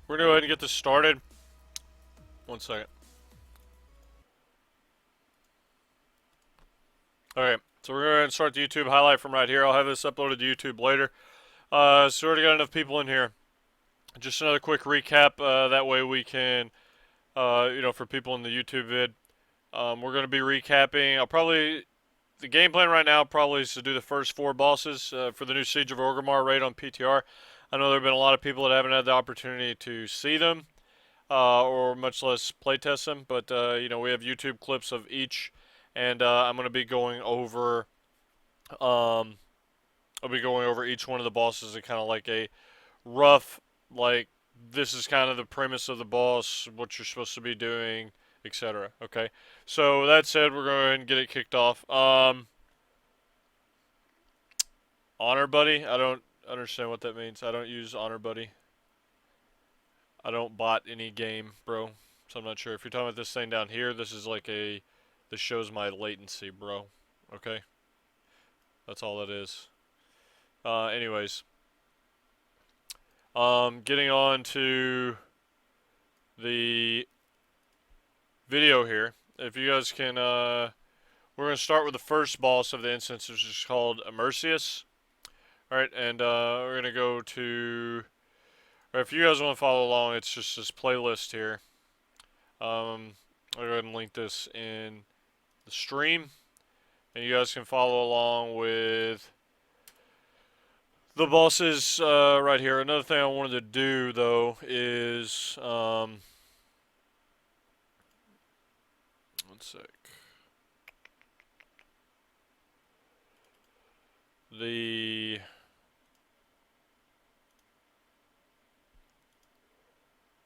We're gonna go ahead and get this started. One second. Okay, so we're gonna start the YouTube highlight from right here. I'll have this uploaded to YouTube later. So we already got enough people in here. Just another quick recap. That way we can, for people in the YouTube vid, we're gonna be recapping. The game plan right now probably is to do the first four bosses for the new Siege of Orgrimmar raid on PTR. I know there have been a lot of people that haven't had the opportunity to see them. Or much less playtest them. But we have YouTube clips of each, and I'm going to be going over. Um, I'll be going over each one of the bosses and kind of like a rough, like this is kind of the premise of the boss, what you're supposed to be doing, etc. Okay, so that said, we're going to get it kicked off. Honor Buddy, I don't understand what that means. I don't use Honor Buddy. I don't bot any game, bro. So I'm not sure. If you're talking about this thing down here, this is like this shows my latency, bro. Okay? That's all that is. Anyways. Getting on to the video here. If you guys can, we're going to start with the first boss of the instance, which is called Immersius. Alright, and we're going to go to, or if you guys want to follow along, it's just this playlist here. I'll go ahead and link this in the stream, and you guys can follow along with the bosses right here. Another thing I wanted to do though is one sec.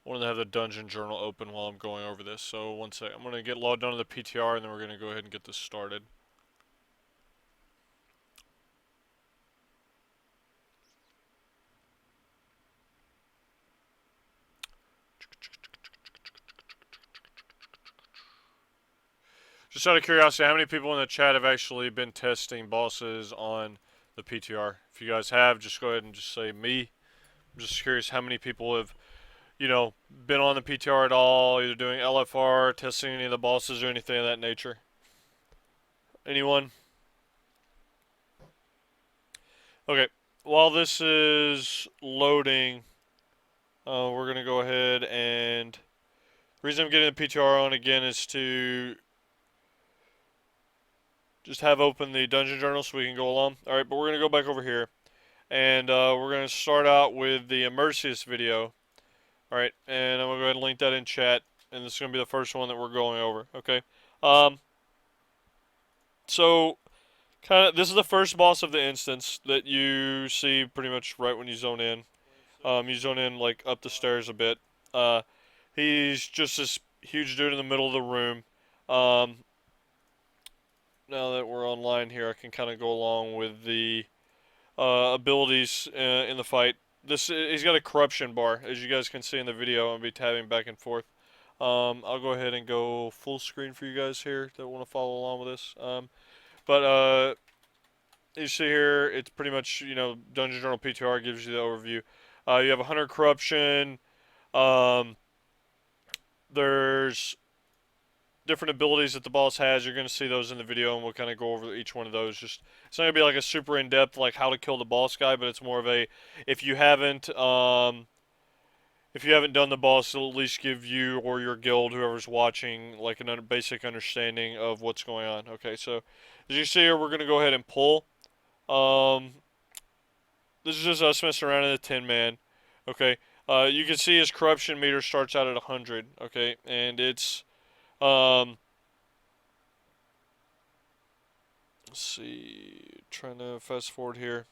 I wanted to have the dungeon journal open while I'm going over this. So one sec. I'm gonna get logged onto the PTR, and then we're gonna go ahead and get this started. Just out of curiosity, how many people in the chat have actually been testing bosses on the PTR? If you guys have, just go ahead and just say me. I'm just curious how many people have, been on the PTR at all, either doing LFR, testing any of the bosses or anything of that nature. Anyone? Okay, while this is loading, we're going to go ahead and... The reason I'm getting the PTR on again is to just have open the dungeon journal so we can go along. Alright, but we're going to go back over here. And we're going to start out with the Immersius video. Alright, and I'm going to go ahead and link that in chat. And this is going to be the first one that we're going over. Okay. So, this is the first boss of the instance that you see pretty much right when you zone in. You zone in like up the stairs a bit. He's just this huge dude in the middle of the room. Now that we're online here, I can kind of go along with the abilities in the fight. He's got a corruption bar, as you guys can see in the video. I'll be tabbing back and forth. I'll go ahead and go full screen for you guys here that want to follow along with this. But you see here, it's pretty much, Dungeon Journal PTR gives you the overview. You have 100 corruption. There's different abilities that the boss has. You're going to see those in the video, and we'll kind of go over each one of those. Just it's not going to be like a super in-depth like how to kill the boss guy, but it's more of a if you haven't done the boss, it'll at least give you or your guild, whoever's watching, like a basic understanding of what's going on. Okay, so as you see here, we're going to go ahead and pull. This is just us messing around in the Tin Man. Okay, you can see his corruption meter starts out at 100. Okay, and it's let's see, trying to fast forward here.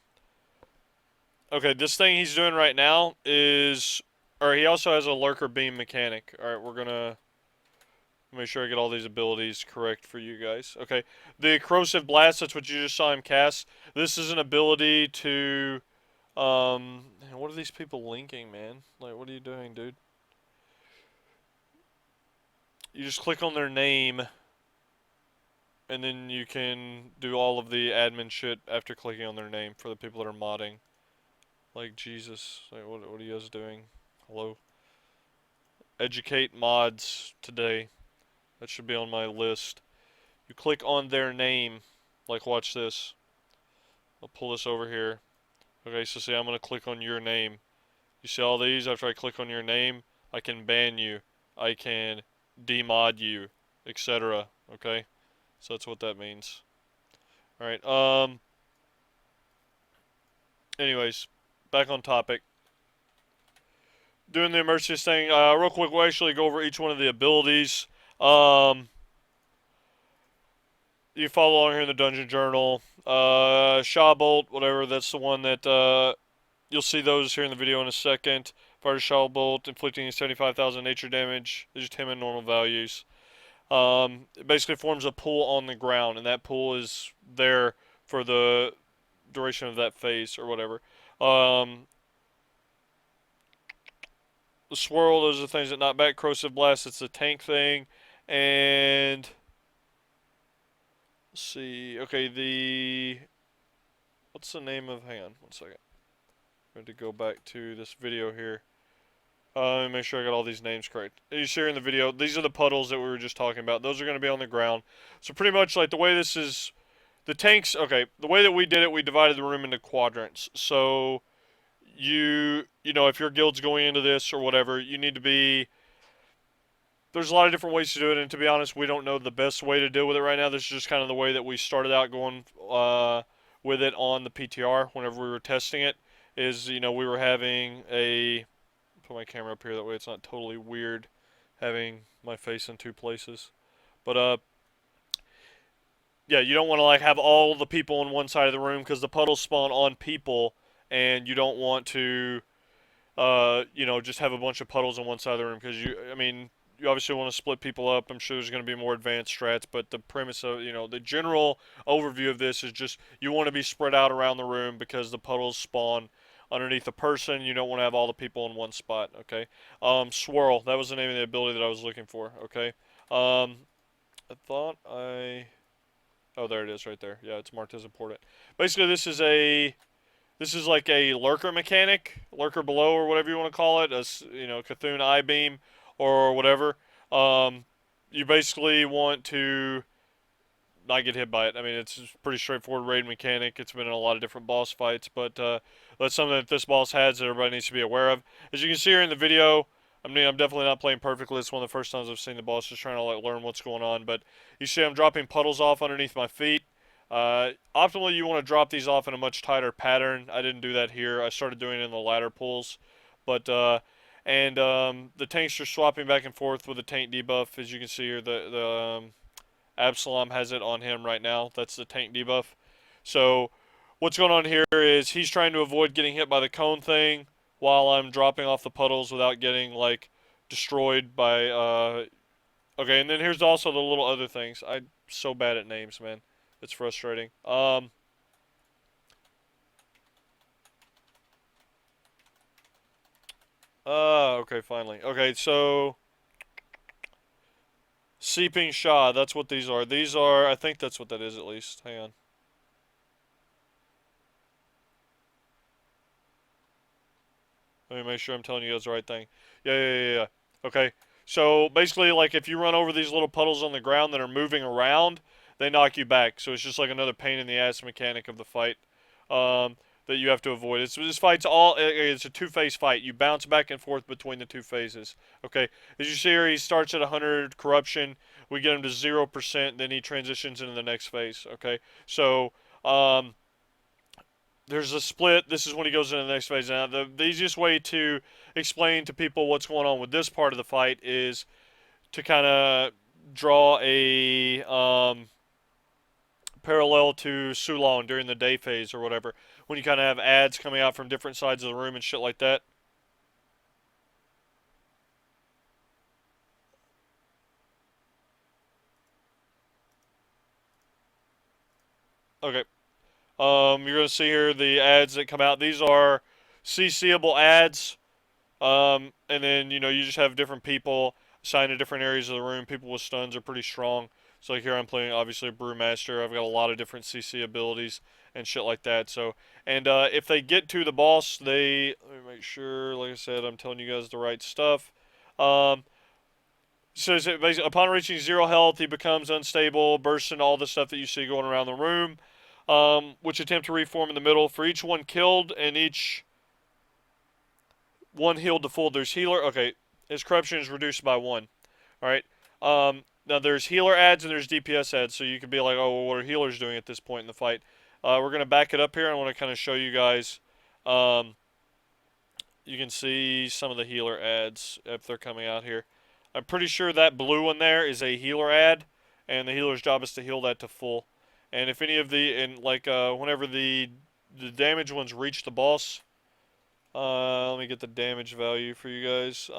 Okay, this thing he's doing right now is, or he also has a lurker beam mechanic. Alright, we're gonna make sure I get all these abilities correct for you guys. Okay, the corrosive blast, that's what you just saw him cast. This is an ability to, what are these people linking, man? Like, what are you doing, dude? You just click on their name, and then you can do all of the admin shit after clicking on their name for the people that are modding. Like, Jesus. Like, what are you guys doing? Hello? educate mods today. That should be on my list. You click on their name. Like, watch this. I'll pull this over here. Okay, so see, I'm going to click on your name. You see all these? After I click on your name, I can ban you. I can demod you, etc. Okay? So that's what that means. Alright, anyways, back on topic. Doing the immersive thing, real quick, we'll actually go over each one of the abilities. You follow along here in the dungeon journal. Shawbolt, whatever, that's the one that, you'll see those here in the video in a second. Fire Shawbolt, inflicting 75,000 nature damage. These are 10 in normal values. It basically forms a pool on the ground, and that pool is there for the duration of that phase or whatever. The swirl, those are the things that knock back. Corrosive blast, it's the tank thing. And let's see. Okay, what's the name of? Hang on, 1 second. I have to go back to this video here. Let me make sure I got all these names correct. You see here in the video, these are the puddles that we were just talking about. Those are going to be on the ground. So pretty much like the way this is, the tanks, okay, the way that we did it, we divided the room into quadrants. So you know, if your guild's going into this or whatever, you need to be, there's a lot of different ways to do it, and to be honest, we don't know the best way to deal with it right now. This is just kind of the way that we started out going with it on the PTR whenever we were testing it, is, you know, we were having a, put my camera up here, that way it's not totally weird having my face in two places. But, yeah, you don't want to, like, have all the people on one side of the room, because the puddles spawn on people, and you don't want to, you know, just have a bunch of puddles on one side of the room, because I mean, you obviously want to split people up. I'm sure there's going to be more advanced strats, but the premise of, you know, the general overview of this is just you want to be spread out around the room because the puddles spawn underneath a person. You don't want to have all the people in one spot, okay? Swirl, that was the name of the ability that I was looking for, okay? I thought oh, there it is right there. Yeah, it's marked as important. Basically, this is like a lurker mechanic, lurker below, or whatever you want to call it, you know, Cthulhu I-beam or whatever. You basically want to not get hit by it. I mean, it's a pretty straightforward raid mechanic. It's been in a lot of different boss fights, but that's something that this boss has that everybody needs to be aware of. As you can see here in the video, I mean, I'm definitely not playing perfectly. It's one of the first times I've seen the boss, just trying to like learn what's going on. But you see I'm dropping puddles off underneath my feet. Optimally, you want to drop these off in a much tighter pattern. I didn't do that here. I started doing it in the ladder pulls. But, the tanks are swapping back and forth with the tank debuff. As you can see here, the Absalom has it on him right now. That's the tank debuff. So, what's going on here is he's trying to avoid getting hit by the cone thing while I'm dropping off the puddles without getting, like, destroyed by, okay, and then here's also the little other things. I'm so bad at names, man. It's frustrating. Okay, finally. Okay, so Seeping Shah, that's what these are. These are, I think that's what that is at least. Hang on. Let me make sure I'm telling you guys the right thing. Yeah. Okay. So basically, like if you run over these little puddles on the ground that are moving around, they knock you back. So it's just like another pain in the ass mechanic of the fight that you have to avoid. This fight's it's a two-phase fight. You bounce back and forth between the two phases. Okay. As you see here, he starts at 100 corruption. We get him to 0%. Then he transitions into the next phase. Okay. So there's a split. This is when he goes into the next phase. Now, the easiest way to explain to people what's going on with this part of the fight is to kind of draw a parallel to Sulon during the day phase or whatever, when you kind of have ads coming out from different sides of the room and shit like that. Okay. You're going to see here the ads that come out. These are CCable ads. And then, you know, you just have different people assigned to different areas of the room. People with stuns are pretty strong. So like here I'm playing, obviously, a Brewmaster. I've got a lot of different CC abilities and shit like that. So, and if they get to the boss, let me make sure, like I said, I'm telling you guys the right stuff. Um, says that basically, upon reaching 0 health, he becomes unstable, bursts into all the stuff that you see going around the room, which attempt to reform in the middle. For each one killed and each one healed to full, there's healer. Okay, his corruption is reduced by 1. All right. Now there's healer ads and there's DPS ads, so you can be like, oh, well, what are healers doing at this point in the fight? We're gonna back it up here. I want to kind of show you guys. Um, you can see some of the healer ads if they're coming out here. I'm pretty sure that blue one there is a healer ad, and the healer's job is to heal that to full. And if any of the whenever the damage ones reach the boss, let me get the damage value for you guys.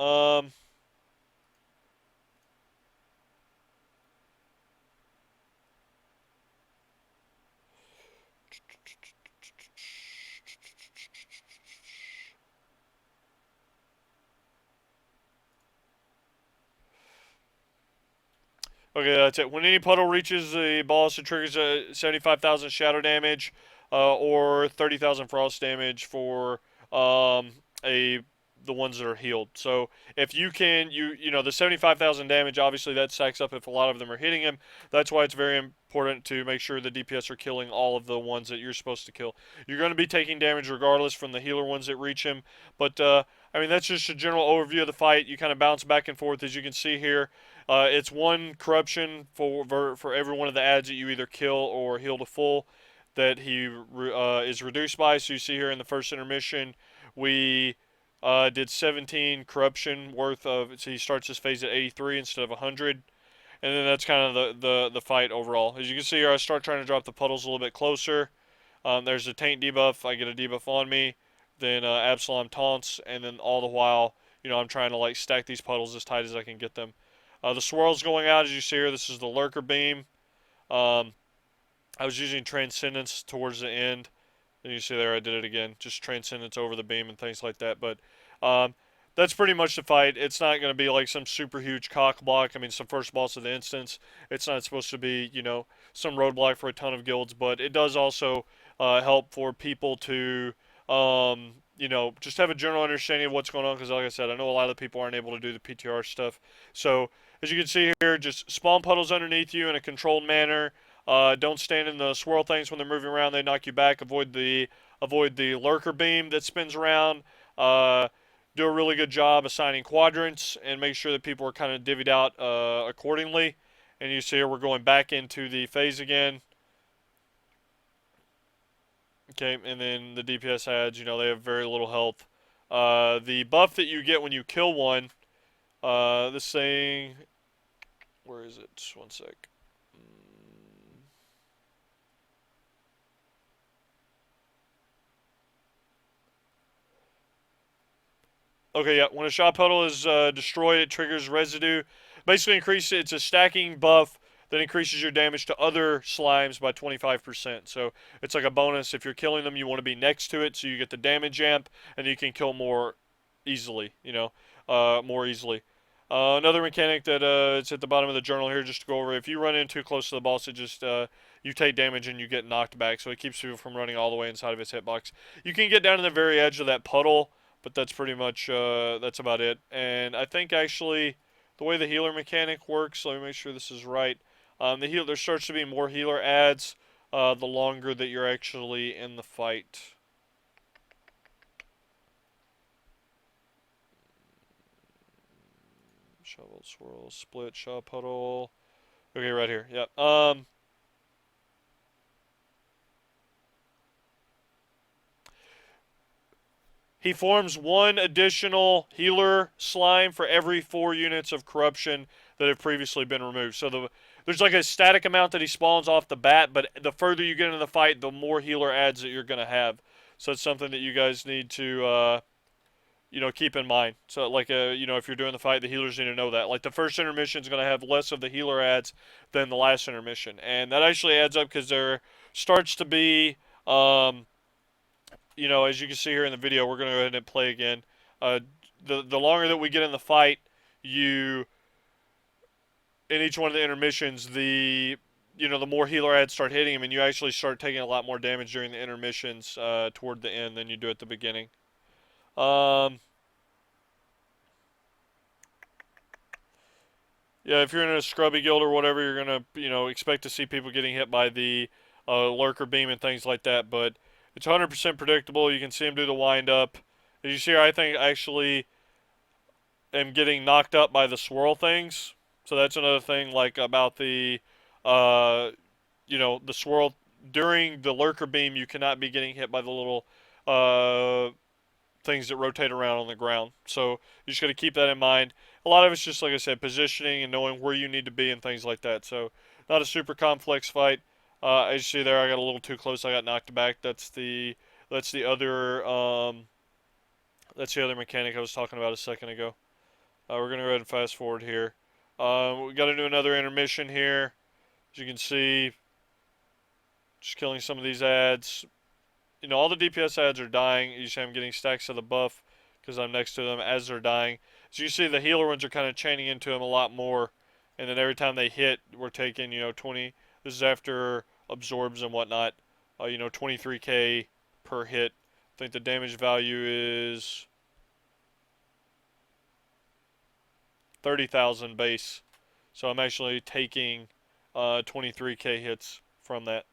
Okay, that's it. When any puddle reaches the boss, it triggers a 75,000 shadow damage, or 30,000 frost damage for a the ones that are healed. So if you can, the 75,000 damage, obviously that stacks up if a lot of them are hitting him. That's why it's very important to make sure the DPS are killing all of the ones that you're supposed to kill. You're going to be taking damage regardless from the healer ones that reach him, but I mean that's just a general overview of the fight. You kind of bounce back and forth as you can see here. It's 1 corruption for every one of the ads that you either kill or heal to full that he is reduced by. So you see here in the first intermission, we did 17 corruption worth of. So he starts his phase at 83 instead of 100, and then that's kind of the fight overall. As you can see here, I start trying to drop the puddles a little bit closer. There's a taint debuff. I get a debuff on me. Then Absalom taunts, and then all the while, I'm trying to like stack these puddles as tight as I can get them. The swirl's going out, as you see here. This is the lurker beam. I was using transcendence towards the end. And you see there, I did it again. Just transcendence over the beam and things like that. But that's pretty much the fight. It's not going to be like some super huge cock block. I mean, some first boss of the instance. It's not supposed to be, some roadblock for a ton of guilds. But it does also help for people to, just have a general understanding of what's going on. Because like I said, I know a lot of people aren't able to do the PTR stuff. So as you can see here, just spawn puddles underneath you in a controlled manner. Don't stand in the swirl things when they're moving around; they knock you back. Avoid the lurker beam that spins around. Do a really good job assigning quadrants and make sure that people are kind of divvied out accordingly. And you see here we're going back into the phase again. Okay, and then the DPS ads, they have very little health. The buff that you get when you kill one, this thing, where is it? Just one sec. Okay, yeah. When a shot puddle is destroyed, it triggers residue. Basically, it's a stacking buff that increases your damage to other slimes by 25%. So it's like a bonus. If you're killing them, you want to be next to it, so you get the damage amp, and you can kill more easily. More easily. Another mechanic that it's at the bottom of the journal here, just to go over. If you run in too close to the boss, it just you take damage and you get knocked back. So it keeps you from running all the way inside of its hitbox. You can get down to the very edge of that puddle, but that's pretty much that's about it. And I think actually the way the healer mechanic works, let me make sure this is right. There starts to be more healer ads the longer that you're actually in the fight. Shovel, swirl, split, shot puddle. Okay, right here. Yep. He forms 1 additional healer slime for every 4 units of corruption that have previously been removed. So there's like a static amount that he spawns off the bat, but the further you get into the fight, the more healer ads that you're going to have. So it's something that you guys need to, keep in mind. So like, if you're doing the fight, the healers need to know that. Like the first intermission is going to have less of the healer ads than the last intermission. And that actually adds up because there starts to be, as you can see here in the video, we're going to go ahead and play again. The longer that we get in the fight, in each one of the intermissions, the more healer ads start hitting him, and you actually start taking a lot more damage during the intermissions toward the end than you do at the beginning. Yeah, if you're in a scrubby guild or whatever, you're gonna, expect to see people getting hit by the lurker beam and things like that. But it's 100% predictable. You can see them do the wind up. As you see here, I think I actually am getting knocked up by the swirl things. So that's another thing, like about uh, the swirl during the lurker beam. You cannot be getting hit by the little uh, things that rotate around on the ground. So you just got to keep that in mind. A lot of it's just, like I said, positioning and knowing where you need to be and things like that. So not a super complex fight. As you see there, I got a little too close. I got knocked back. That's the other that's the other mechanic I was talking about a second ago. We're gonna go ahead and fast forward here. We got to do another intermission here. As you can see, just killing some of these ads. All the DPS ads are dying. You see I'm getting stacks of the buff because I'm next to them as they're dying. So you see the healer ones are kind of chaining into them a lot more. And then every time they hit, we're taking, 20. This is after absorbs and whatnot. 23k per hit. I think the damage value is 30,000 base. So I'm actually taking 23k hits from that.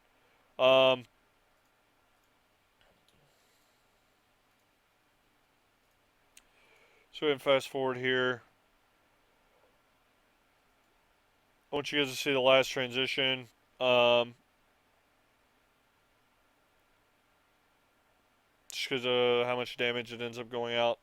So go ahead and fast forward here. I want you guys to see the last transition. Just because of how much damage it ends up going out.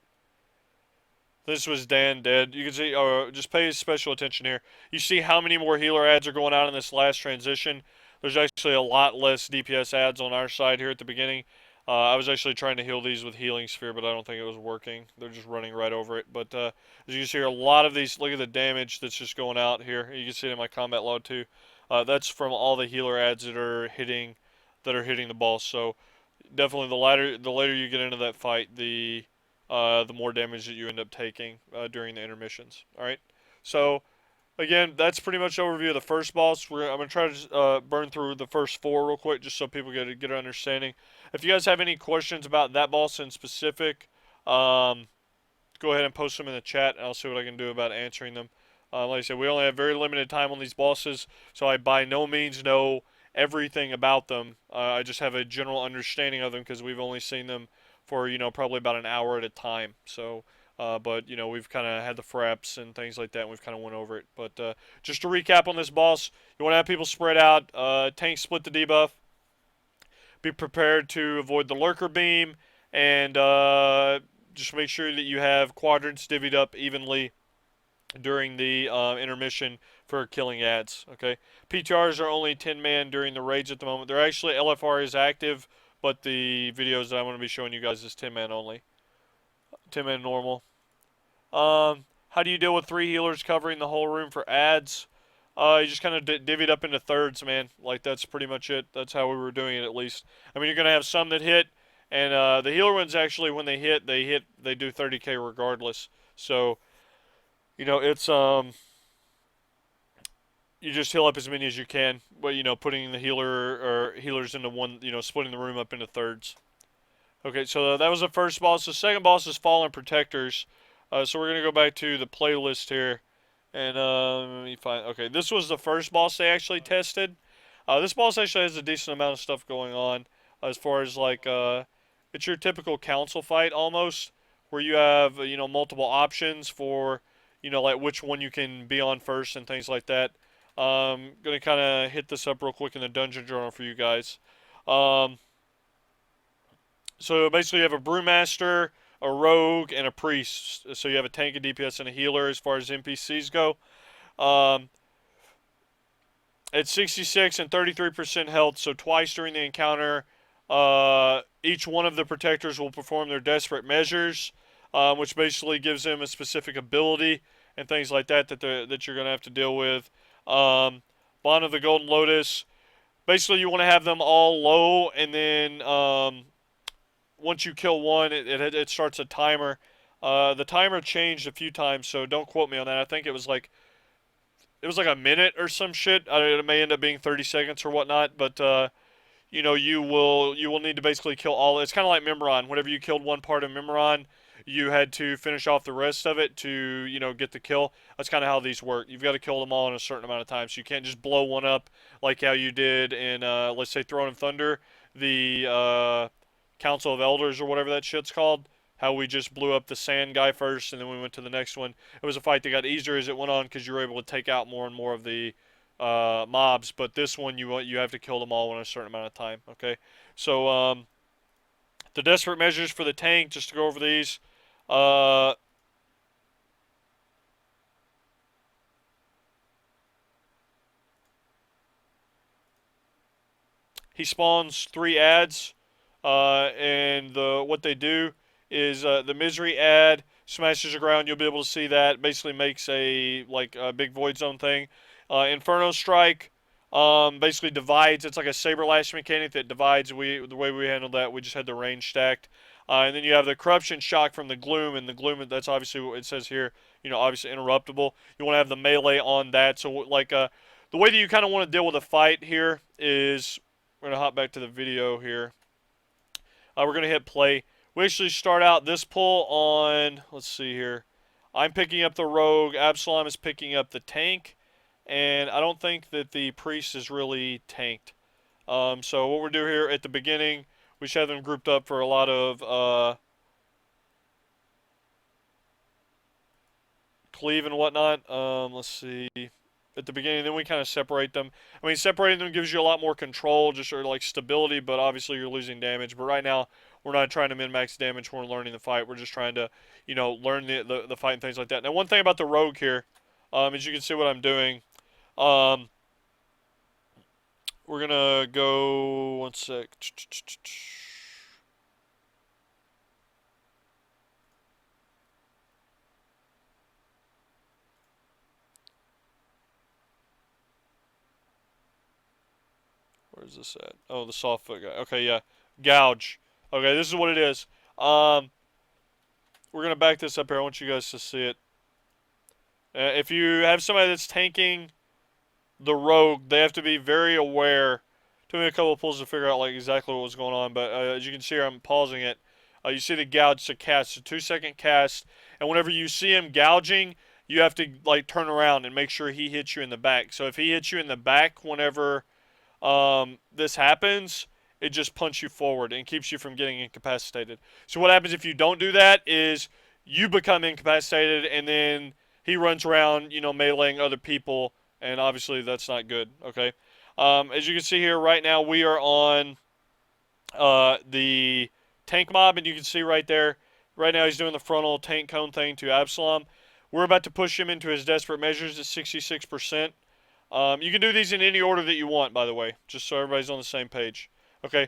This was Dan dead. You can see, just pay special attention here. You see how many more healer ads are going out in this last transition. There's actually a lot less DPS ads on our side here at the beginning. I was actually trying to heal these with Healing Sphere, but I don't think it was working. They're just running right over it. But as you can see here, a lot of these, look at the damage that's just going out here. You can see it in my combat log too. That's from all the healer ads that are hitting the boss. So definitely the later you get into that fight, the more damage that you end up taking during the intermissions. All right. So again, that's pretty much an overview of the first boss. I'm gonna try to burn through the first four real quick, just so people get an understanding. If you guys have any questions about that boss in specific, go ahead and post them in the chat, and I'll see what I can do about answering them. Like I said, we only have very limited time on these bosses, so I by no means know everything about them. I just have a general understanding of them because we've only seen them for probably about an hour at a time. So, but we've kind of had the fraps and things like that, and we've kind of went over it. But just to recap on this boss, you want to have people spread out. Tank split the debuff. Be prepared to avoid the lurker beam, and just make sure that you have quadrants divvied up evenly during the intermission for killing ads. Okay, PTRs are only 10-man during the raids at the moment. They're actually LFR is active, but the videos that I'm going to be showing you guys is 10-man only. 10-man normal. How do you deal with 3 healers covering the whole room for ads? You just kind of divvy it up into thirds, man. Like, that's pretty much it. That's how we were doing it, at least. I mean, you're going to have some that hit, and the healer ones actually, when they do 30k regardless. So, it's you just heal up as many as you can, but putting the healers into one, splitting the room up into thirds. Okay, so that was the first boss. The second boss is Fallen Protectors. So we're gonna go back to the playlist here, and let me find. Okay, this was the first boss they actually tested. This boss actually has a decent amount of stuff going on, as far as like it's your typical council fight almost, where you have multiple options for like which one you can be on first and things like that. Gonna kind of hit this up real quick in the dungeon journal for you guys. So basically, you have a brewmaster, a rogue, and a priest. So you have a tank, a DPS, and a healer as far as NPCs go. Um, at 66 and 33% health, so twice during the encounter, each one of the protectors will perform their desperate measures, which basically gives them a specific ability and things like that that you're going to have to deal with. Bond of the Golden Lotus. Basically, you want to have them all low, and then once you kill one, it starts a timer. The timer changed a few times, so don't quote me on that. I think it was like a minute or some shit. It may end up being 30 seconds or whatnot, but you will need to basically kill all. It's kind of like Memoron. Whenever you killed one part of Memoron, you had to finish off the rest of it to, you know, get the kill. That's kind of how these work. You've got to kill them all in a certain amount of time, so you can't just blow one up like how you did in, let's say, Throne of Thunder, the Council of Elders or whatever that shit's called. How we just blew up the sand guy first, and then we went to the next one. It was a fight that got easier as it went on because you were able to take out more and more of the mobs. But this one, you have to kill them all in a certain amount of time. Okay, so the desperate measures for the tank, just to go over these. Uh, he spawns 3 ads, and what they do is the misery ad smashes the ground. You'll be able to see that. Basically makes a like a big void zone thing. Inferno strike basically divides. It's like a saber lash mechanic that divides. The way we handled that, we just had the range stacked. And then you have the corruption shock from the gloom, and the gloom, that's obviously what it says here. You know, obviously interruptible. You want to have the melee on that. So like the way that you kind of want to deal with a fight here is we're going to hop back to the video here. We're going to hit play. We actually start out this pull on, let's see here. I'm picking up the rogue. Absalom is picking up the tank. And I don't think that the priest is really tanked. So what we're doing here at the beginning, we should have them grouped up for a lot of cleave and whatnot. Let's see. At the beginning, then we kind of separate them. I mean, separating them gives you a lot more control, just sort of like stability, but obviously you're losing damage. But right now, we're not trying to min-max damage when we're learning the fight. We're just trying to, you know, learn the fight and things like that. Now, one thing about the rogue here, as you can see what I'm doing, um, we're going to go, one sec. Where's this at? Oh, the soft foot guy. Okay, yeah. Gouge. Okay, this is what it is. We're going to back this up here. I want you guys to see it. If you have somebody that's tanking the rogue, they have to be very aware. Took me a couple of pulls to figure out like exactly what was going on, but as you can see here, I'm pausing it. You see the gouge to cast, a 2-second cast, and whenever you see him gouging, you have to like turn around and make sure he hits you in the back. So if he hits you in the back whenever this happens, it just punts you forward and keeps you from getting incapacitated. So what happens if you don't do that is you become incapacitated, and then he runs around, you know, meleeing other people, and obviously that's not good. Okay. As you can see here, right now we are on the tank mob, and you can see right there, right now he's doing the frontal tank cone thing to Absalom. We're about to push him into his desperate measures at 66%. You can do these in any order that you want, by the way, just so everybody's on the same page. Okay,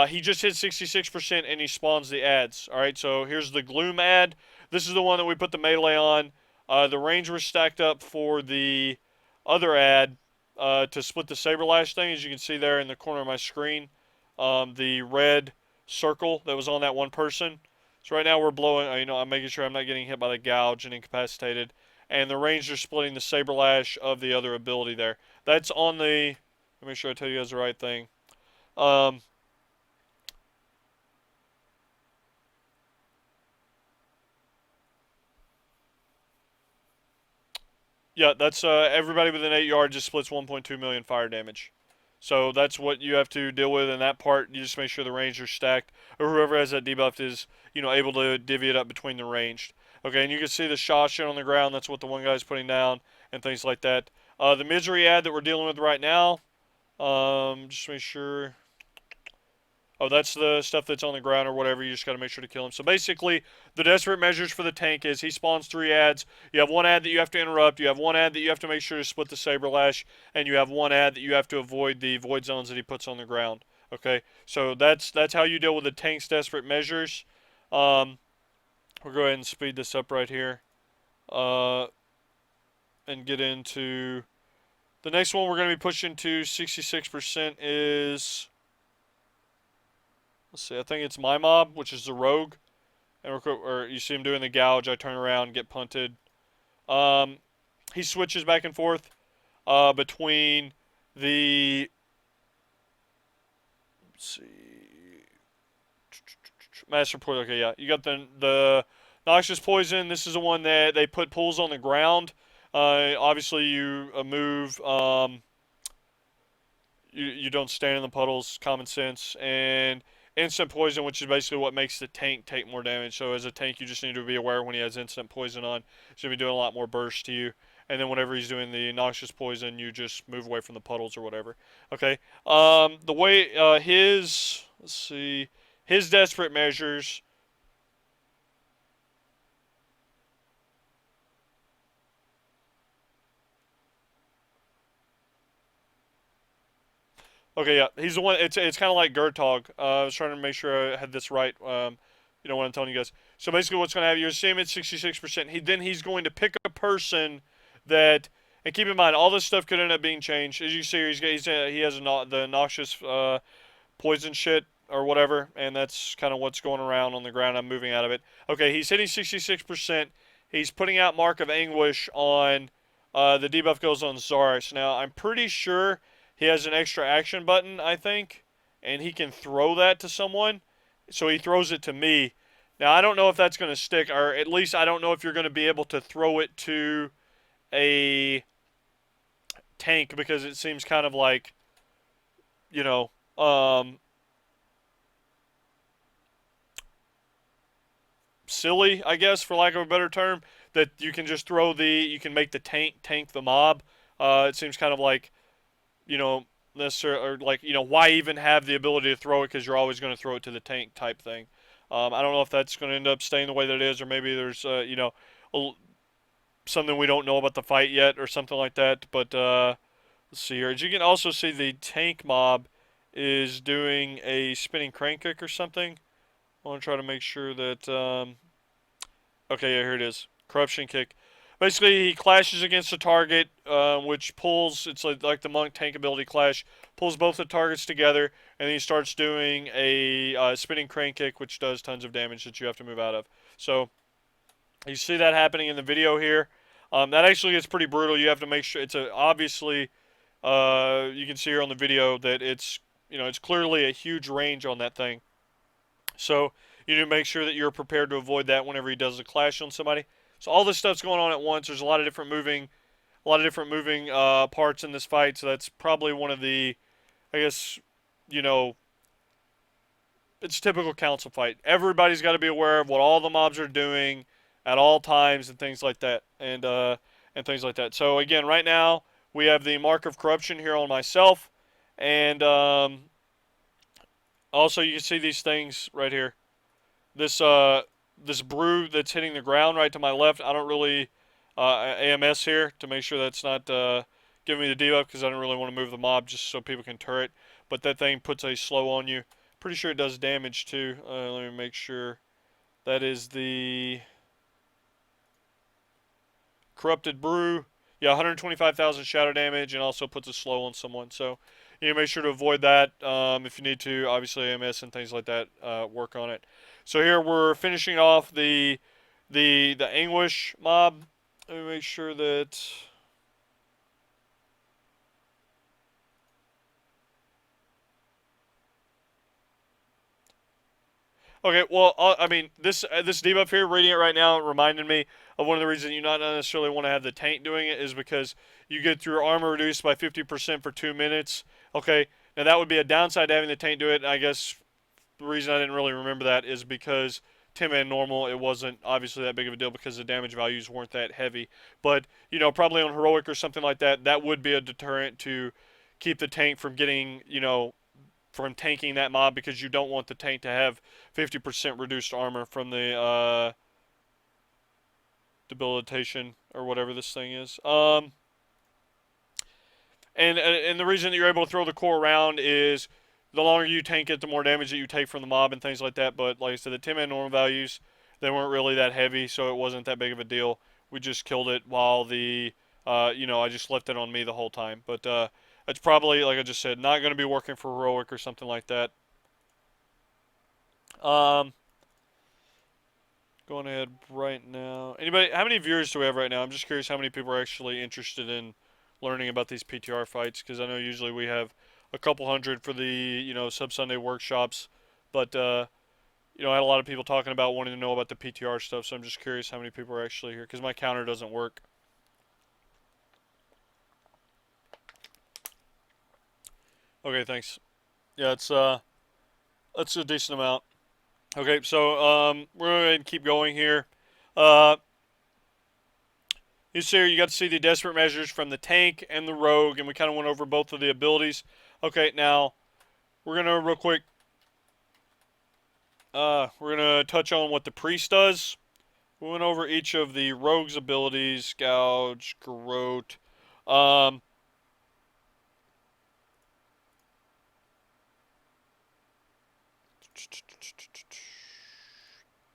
he just hit 66% and he spawns the ads. All right, so here's the gloom ad. This is the one that we put the melee on. The range was stacked up for the other ad to split the saber lash thing, as you can see there in the corner of my screen. The red circle that was on that one person. So right now we're blowing, you know, I'm making sure I'm not getting hit by the gouge and incapacitated. And the ranger splitting the saber lash of the other ability there. That's on the, let me make sure I tell you guys the right thing. Yeah, that's everybody within 8 yards just splits 1.2 million fire damage. So that's what you have to deal with in that part. You just make sure the ranger's stacked, or whoever has that debuff is, you know, able to divvy it up between the ranged. Okay, and you can see the shot on the ground. That's what the one guy's putting down, and things like that. The misery ad that we're dealing with right now, just make sure. Oh, that's the stuff that's on the ground or whatever. You just got to make sure to kill him. So basically, the desperate measures for the tank is he spawns 3 ads. You have 1 ad that you have to interrupt. You have 1 ad that you have to make sure to split the saber lash, and you have 1 ad that you have to avoid the void zones that he puts on the ground. Okay, so that's how you deal with the tank's desperate measures. We'll go ahead and speed this up right here, and get into the next one. We're going to be pushing to 66% is. Let's see, I think it's my mob, which is the rogue. And or you see him doing the gouge, I turn around, get punted. He switches back and forth between the, let's see, master port. Okay, yeah, you got the Noxious Poison, this is the one that they put pools on the ground. Obviously, you move. You don't stand in the puddles, common sense. And instant poison, which is basically what makes the tank take more damage. So as a tank, you just need to be aware when he has instant poison on. He's going to be doing a lot more burst to you. And then whenever he's doing the noxious poison, you just move away from the puddles or whatever. Okay. The way his, let's see, his desperate measures. Okay, yeah, he's the one. It's kind of like Gertog. I was trying to make sure I had this right. You know what I'm telling you guys. So basically, what's going to happen? You see him at 66%. He's going to pick a person that, and keep in mind, all this stuff could end up being changed. As you see, he has the noxious poison shit or whatever, and that's kind of what's going around on the ground. I'm moving out of it. Okay, he's hitting 66%. He's putting out Mark of Anguish on. The debuff goes on Zaris. Now, I'm pretty sure he has an extra action button, I think, and he can throw that to someone. So he throws it to me. Now, I don't know if that's going to stick, or at least I don't know if you're going to be able to throw it to a tank because it seems kind of like, you know, silly, I guess, for lack of a better term, that you can just you can make the tank the mob. It seems kind of like, you know, necessarily, or like, why even have the ability to throw it because you're always going to throw it to the tank type thing. I don't know if that's going to end up staying the way that it is, or maybe there's, something we don't know about the fight yet, or something like that. But let's see here. As you can also see, the tank mob is doing a spinning crane kick or something. I want to try to make sure that. Okay, yeah, here it is. Corruption kick. Basically, he clashes against a target, which pulls. It's like the monk tank ability clash. Pulls both the targets together, and then he starts doing a spinning crane kick, which does tons of damage that you have to move out of. So you see that happening in the video here. That actually is pretty brutal. You have to make sure obviously. You can see here on the video that it's clearly a huge range on that thing. So you need to make sure that you're prepared to avoid that whenever he does a clash on somebody. So all this stuff's going on at once. There's a lot of different moving parts in this fight. So that's probably one of the, I guess, you know, it's a typical council fight. Everybody's got to be aware of what all the mobs are doing at all times and things like that, and things like that. So again, right now we have the mark of corruption here on myself, and also you can see these things right here. This brew that's hitting the ground right to my left. I don't really AMS here to make sure that's not giving me the debuff because I don't really want to move the mob just so people can turret. But that thing puts a slow on you. Pretty sure it does damage too. Let me make sure. That is the corrupted brew. Yeah, 125,000 shadow damage and also puts a slow on someone. So you need to make sure to avoid that. If you need to, obviously AMS and things like that, work on it. So here we're finishing off the Anguish mob. Let me make sure that. Okay, well, I mean, this debuff here, reading it right now, reminded me of one of the reasons you not necessarily want to have the tank doing it is because you get your armor reduced by 50% for 2 minutes. Okay, now that would be a downside to having the tank do it. I guess the reason I didn't really remember that is because 10-man normal, it wasn't obviously that big of a deal because the damage values weren't that heavy. But, probably on heroic or something like that, that would be a deterrent to keep the tank from getting, from tanking that mob because you don't want the tank to have 50% reduced armor from the debilitation or whatever this thing is. And the reason that you're able to throw the core around is the longer you tank it, the more damage that you take from the mob and things like that. But like I said, the 10-man normal values, they weren't really that heavy, so it wasn't that big of a deal. We just killed it while I just left it on me the whole time. But it's probably, like I just said, not going to be working for heroic or something like that. Um, Going ahead right now. How many viewers do we have right now? I'm just curious how many people are actually interested in learning about these PTR fights because I know usually we have a couple hundred for the Sub Sunday workshops, but you know, I had a lot of people talking about wanting to know about the PTR stuff, so I'm just curious how many people are actually here because my counter doesn't work. Okay, thanks. Yeah, that's a decent amount. Okay, so we're gonna keep going here. Uh, you see, here, you got to see the desperate measures from the tank and the rogue, and we kind of went over both of the abilities. Okay, now we're gonna real quick. We're gonna touch on what the priest does. We went over each of the rogue's abilities: gouge, garrote. Um,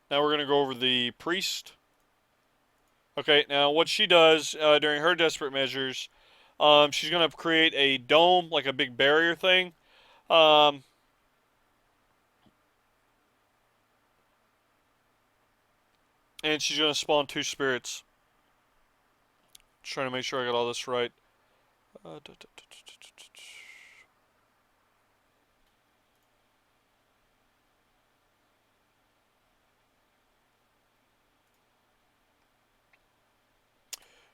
Now we're gonna go over the priest. Okay, now what she does during her desperate measures, she's gonna create a dome, like a big barrier thing. Um, and she's gonna spawn 2 spirits. Just trying to make sure I got all this right.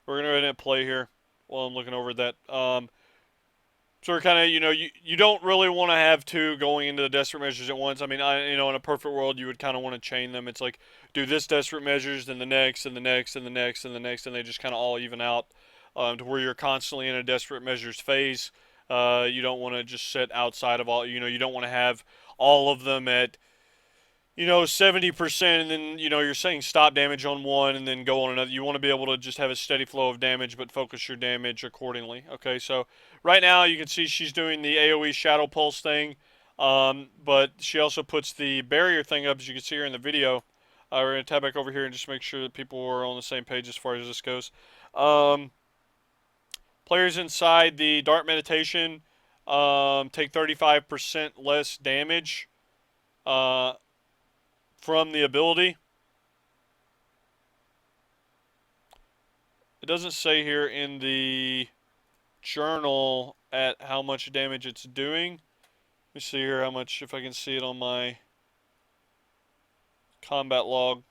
We're gonna go ahead and play here while I'm looking over that. So we're kind of, you don't really want to have two going into the desperate measures at once. I mean, in a perfect world, you would kind of want to chain them. It's like do this desperate measures, then the next, and the next, and the next, and the next, and they just kind of all even out to where you're constantly in a desperate measures phase. You don't want to just sit outside of all. You don't want to have all of them at 70%, and then, you're saying stop damage on one and then go on another. You want to be able to just have a steady flow of damage, but focus your damage accordingly. Okay, so right now you can see she's doing the AoE Shadow Pulse thing, but she also puts the barrier thing up, as you can see here in the video. We're going to tab back over here and just make sure that people are on the same page as far as this goes. Players inside the Dart Meditation take 35% less damage. From the ability. It doesn't say here in the journal at how much damage it's doing. Let me see here how much, if I can see it on my combat log.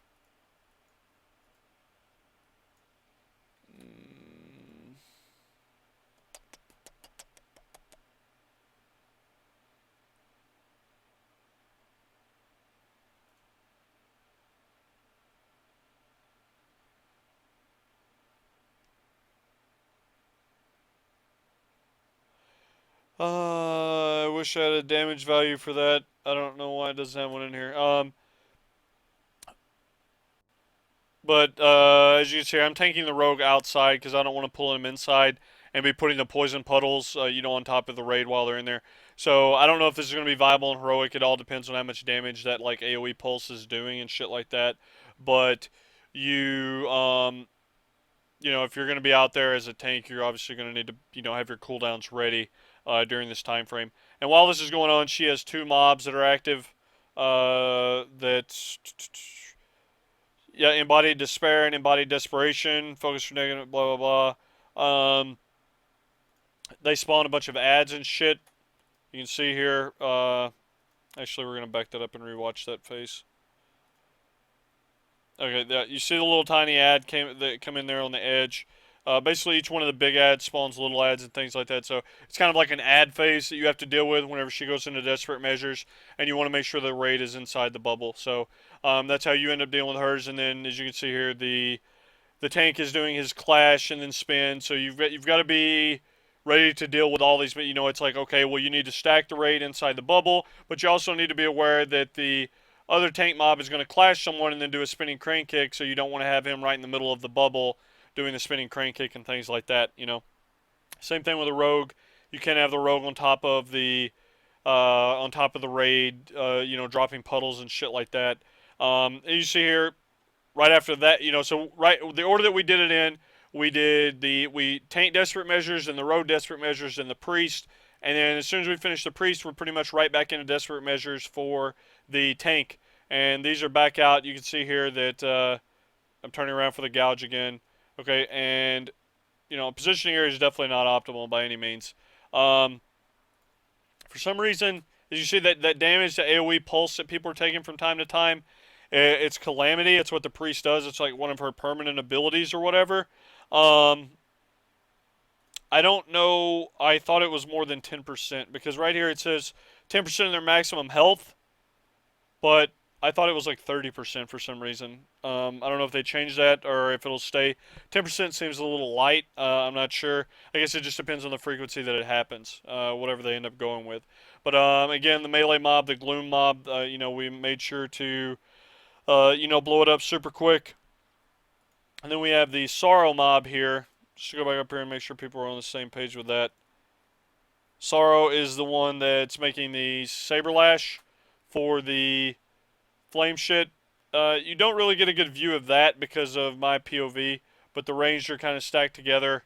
I wish I had a damage value for that. I don't know why it doesn't have one in here. But as you can see, I'm tanking the rogue outside because I don't want to pull him inside and be putting the poison puddles, on top of the raid while they're in there. So I don't know if this is going to be viable in heroic. It all depends on how much damage that like AOE pulse is doing and shit like that. But you, if you're going to be out there as a tank, you're obviously going to need to, have your cooldowns ready during this time frame. And while this is going on, she has 2 mobs that are active. That's embodied despair and embodied desperation. Focus for negative. Blah blah blah. They spawn a bunch of ads and shit. You can see here. Actually, we're gonna back that up and rewatch that face. Okay, you see the little tiny ad that come in there on the edge. Basically, each one of the big ads spawns little ads and things like that. So it's kind of like an ad phase that you have to deal with whenever she goes into desperate measures, and you want to make sure the raid is inside the bubble. So that's how you end up dealing with hers. And then, as you can see here, the tank is doing his clash and then spin. So you've got to be ready to deal with all these. But it's like, okay, well, you need to stack the raid inside the bubble, but you also need to be aware that the other tank mob is going to clash someone and then do a spinning crane kick. So you don't want to have him right in the middle of the bubble doing the spinning crane kick and things like that. Same thing with a rogue. You can't have the rogue on top of the raid. Dropping puddles and shit like that. And you see here, right after that, so right the order that we did it in, we tank desperate measures and the rogue desperate measures and the priest, and then as soon as we finish the priest, we're pretty much right back into desperate measures for the tank. And these are back out. You can see here that I'm turning around for the gouge again. Okay, and positioning here is definitely not optimal by any means. For some reason, Did you see that damage, the AoE pulse that people are taking from time to time? It's Calamity. It's what the priest does. It's like one of her permanent abilities or whatever. Um, I don't know. I thought it was more than 10% because right here it says 10% of their maximum health, but I thought it was like 30% for some reason. I don't know if they changed that or if it'll stay. 10% seems a little light. I'm not sure. I guess it just depends on the frequency that it happens, whatever they end up going with. But again, the melee mob, the gloom mob, we made sure to, blow it up super quick. And then we have the sorrow mob here. Just to go back up here and make sure people are on the same page with that. Sorrow is the one that's making the saber lash for the flame shit. You don't really get a good view of that because of my POV, but the ranged are kind of stacked together.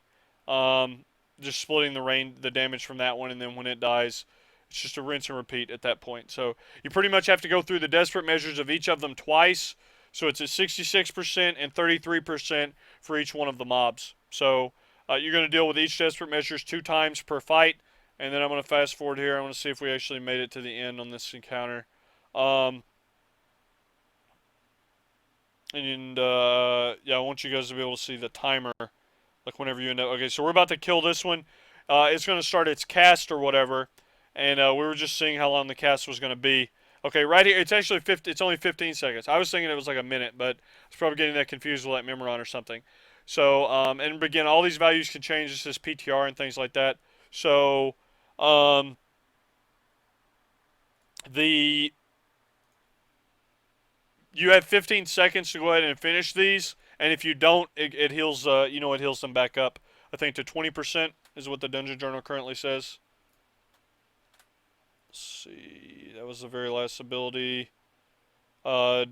Just splitting the damage from that one, and then when it dies, it's just a rinse and repeat at that point. So you pretty much have to go through the desperate measures of each of them twice. So it's at 66% and 33% for each one of the mobs. So you're going to deal with each desperate measures 2 times per fight. And then I'm going to fast forward here. I want to see if we actually made it to the end on this encounter. Yeah, I want you guys to be able to see the timer, like whenever you end up. Okay, so we're about to kill this one. It's going to start its cast or whatever, and we were just seeing how long the cast was going to be. Okay, right here, it's actually 50. It's only 15 seconds. I was thinking it was like a minute, but I was probably getting that confused with like Memoron or something. So, and again, all these values can change. This is PTR and things like that. So, the you have 15 seconds to go ahead and finish these, and if you don't, it heals. It heals them back up. I think to 20% is what the Dungeon Journal currently says. Let's see, that was the very last ability. Or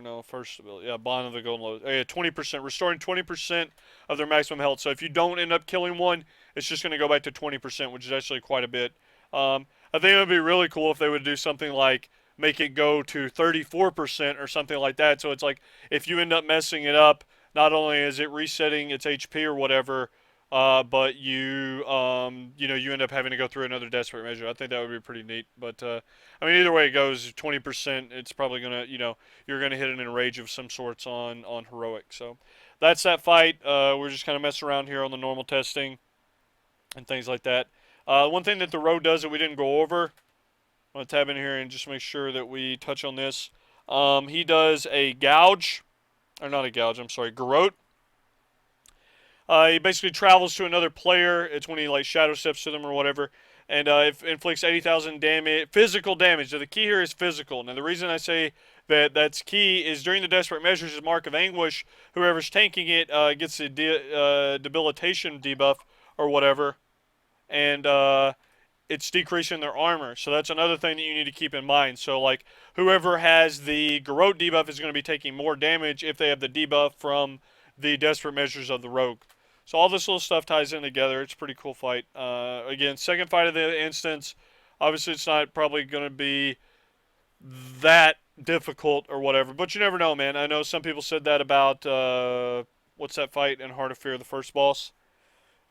no, first ability. Yeah, Bond of the Golden Lotus. Oh, yeah, 20%, restoring 20% of their maximum health. So if you don't end up killing one, it's just going to go back to 20%, which is actually quite a bit. I think it would be really cool if they would do something like make it go to 34% or something like that. So it's like if you end up messing it up, not only is it resetting its HP or whatever, but you end up having to go through another desperate measure. I think that would be pretty neat. But I mean, either way it goes, 20%, it's probably gonna, you're gonna hit an enrage of some sorts on heroic. So that's that fight. We're just kind of messing around here on the normal testing and things like that. One thing that the road does that we didn't go over, I'm gonna tab in here and just make sure that we touch on this. He does a gouge, or not a gouge. I'm sorry, garrote. He basically travels to another player. It's when he like shadow steps to them or whatever, and it inflicts 80,000 damage, physical damage. So the key here is physical. Now the reason I say that's key is during the desperate measures, Mark of Anguish, whoever's tanking it gets a debilitation debuff or whatever, and it's decreasing their armor. So that's another thing that you need to keep in mind. So like whoever has the Garrote debuff is going to be taking more damage if they have the debuff from the desperate measures of the rogue. So all this little stuff ties in together. It's a pretty cool fight. Again, second fight of the instance. Obviously, it's not probably going to be that difficult or whatever, but you never know, man. I know some people said that about what's that fight in Heart of Fear, the first boss.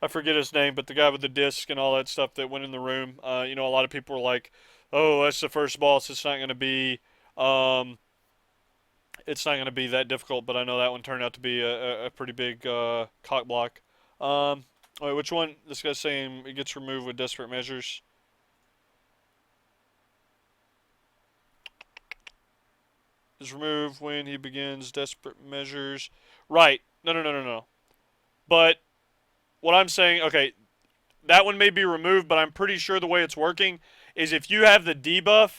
I forget his name, but the guy with the disc and all that stuff that went in the room. A lot of people were like, "Oh, that's the first boss. It's not going to be." It's not going to be that difficult, but I know that one turned out to be a pretty big cock block. Wait, which one? This guy's saying it gets removed with desperate measures. Is removed when he begins desperate measures. Right. No. But what I'm saying, okay, that one may be removed, but I'm pretty sure the way it's working is if you have the debuff,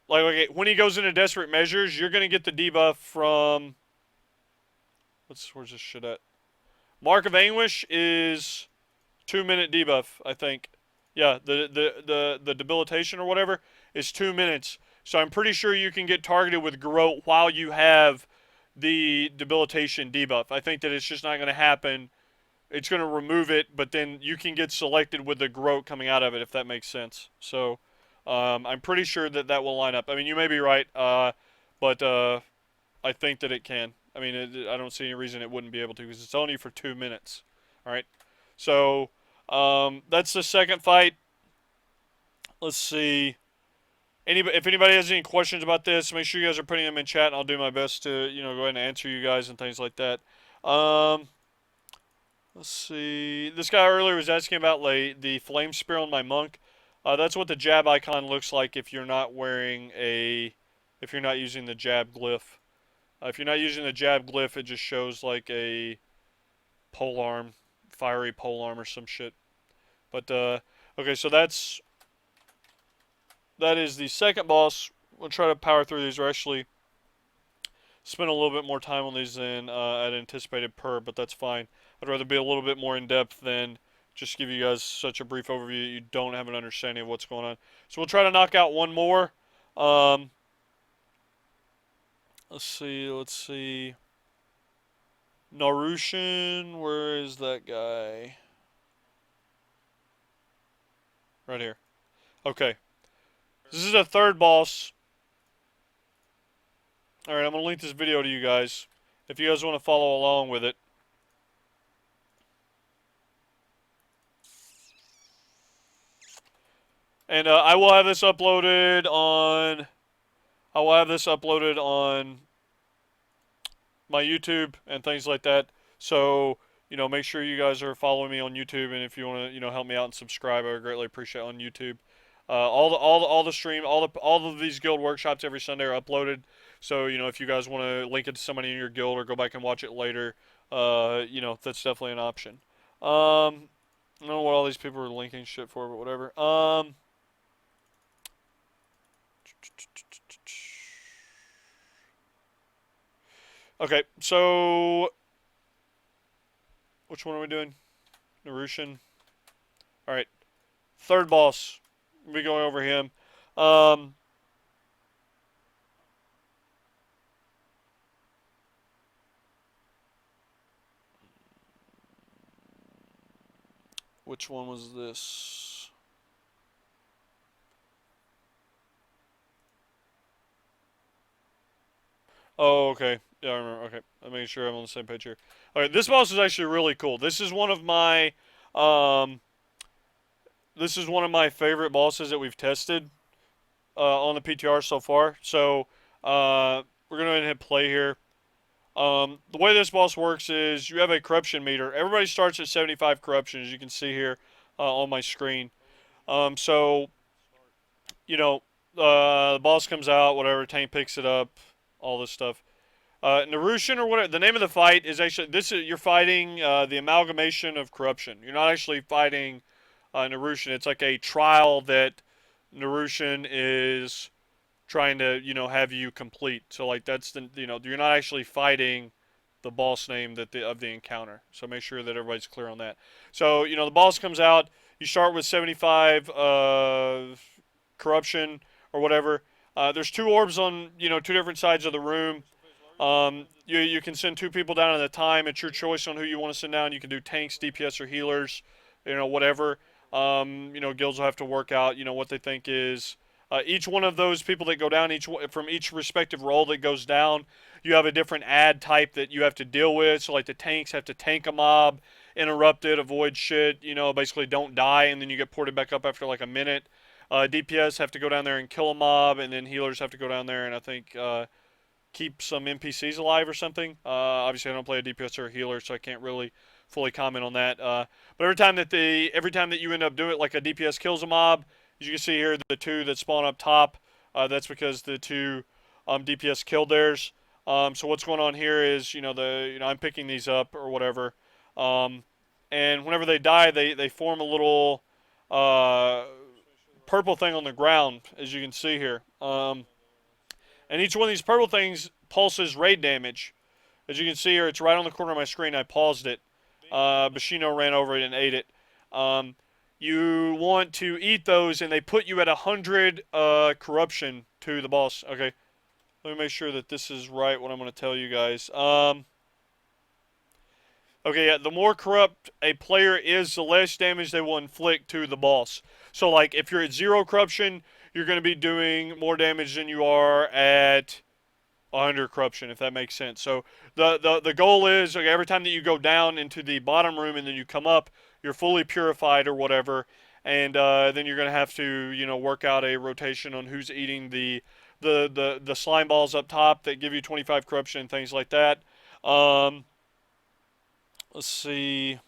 like, okay, when he goes into desperate measures, you're going to get the debuff from, where's this shit at? Mark of Anguish is 2-minute debuff, I think. Yeah, the debilitation or whatever is 2 minutes. So I'm pretty sure you can get targeted with Garrote while you have the debilitation debuff. I think that it's just not going to happen. It's going to remove it, but then you can get selected with the Garrote coming out of it, if that makes sense. So I'm pretty sure that will line up. I mean, you may be right, but I think that it can. I mean, I don't see any reason it wouldn't be able to because it's only for 2 minutes. All right. So that's the second fight. Let's see. If anybody has any questions about this, make sure you guys are putting them in chat, and I'll do my best to, go ahead and answer you guys and things like that. Let's see. This guy earlier was asking about the flame spear on my monk. That's what the jab icon looks like if you're not if you're not using the jab glyph. If you're not using the jab glyph, it just shows like a polearm, fiery polearm or some shit. But okay, so that is the second boss. We'll try to power through these. We're actually spend a little bit more time on these than I'd anticipated but that's fine. I'd rather be a little bit more in depth than just give you guys such a brief overview that you don't have an understanding of what's going on. So we'll try to knock out one more. Let's see. Narushin, where is that guy? Right here. Okay. This is a third boss. Alright, I'm going to link this video to you guys if you guys want to follow along with it. And I will have this uploaded on my YouTube and things like that. So, make sure you guys are following me on YouTube, and if you want to, help me out and subscribe, I would greatly appreciate it on YouTube. All of these guild workshops every Sunday are uploaded. So, if you guys want to link it to somebody in your guild or go back and watch it later, that's definitely an option. I don't know what all these people are linking shit for, but whatever. Okay, so which one are we doing? Narushin. All right, third boss. We'll be going over him. Which one was this? Oh, okay. Yeah, I remember. Okay, I'm making sure I'm on the same page here. All right, this boss is actually really cool. This is one of my favorite bosses that we've tested on the PTR so far. So we're gonna go ahead and hit play here. The way this boss works is you have a corruption meter. Everybody starts at 75 corruption, as you can see here on my screen. So the boss comes out, whatever, tank picks it up, all this stuff. Narushin or whatever. The name of the fight is actually you're fighting the amalgamation of corruption. You're not actually fighting Narushin. It's like a trial that Narushin is trying to have you complete. So like that's you're not actually fighting the boss name of the encounter. So make sure that everybody's clear on that. So the boss comes out. You start with 75 corruption or whatever. There's two orbs on two different sides of the room. You can send two people down at a time. It's your choice on who you want to send down. You can do tanks, DPS, or healers. Whatever. Guilds will have to work out what they think is each one of those people that go down, from each respective role that goes down, you have a different ad type that you have to deal with. So like the tanks have to tank a mob, interrupt it, avoid shit, basically don't die, and then you get ported back up after like a minute. DPS have to go down there and kill a mob, and then healers have to go down there and I think keep some NPCs alive or something. Obviously, I don't play a DPS or a healer, so I can't really fully comment on that. But every time that you end up doing it, like a DPS kills a mob, as you can see here, the two that spawn up top, that's because the two DPS killed theirs. So what's going on here is, I'm picking these up or whatever, and whenever they die, they form a little purple thing on the ground, as you can see here. And each one of these purple things pulses raid damage. As you can see here, it's right on the corner of my screen. I paused it. Bashino ran over it and ate it. You want to eat those, and they put you at 100 corruption to the boss. Okay, let me make sure that this is right, what I'm going to tell you guys. Okay, yeah, the more corrupt a player is, the less damage they will inflict to the boss. So, like, if you're at 0 corruption, you're going to be doing more damage than you are at 100 corruption, if that makes sense. So, the goal is, okay, every time that you go down into the bottom room and then you come up, you're fully purified or whatever, and then you're gonna have to, you know, work out a rotation on who's eating the slime balls up top that give you 25 corruption and things like that. Um, let's see.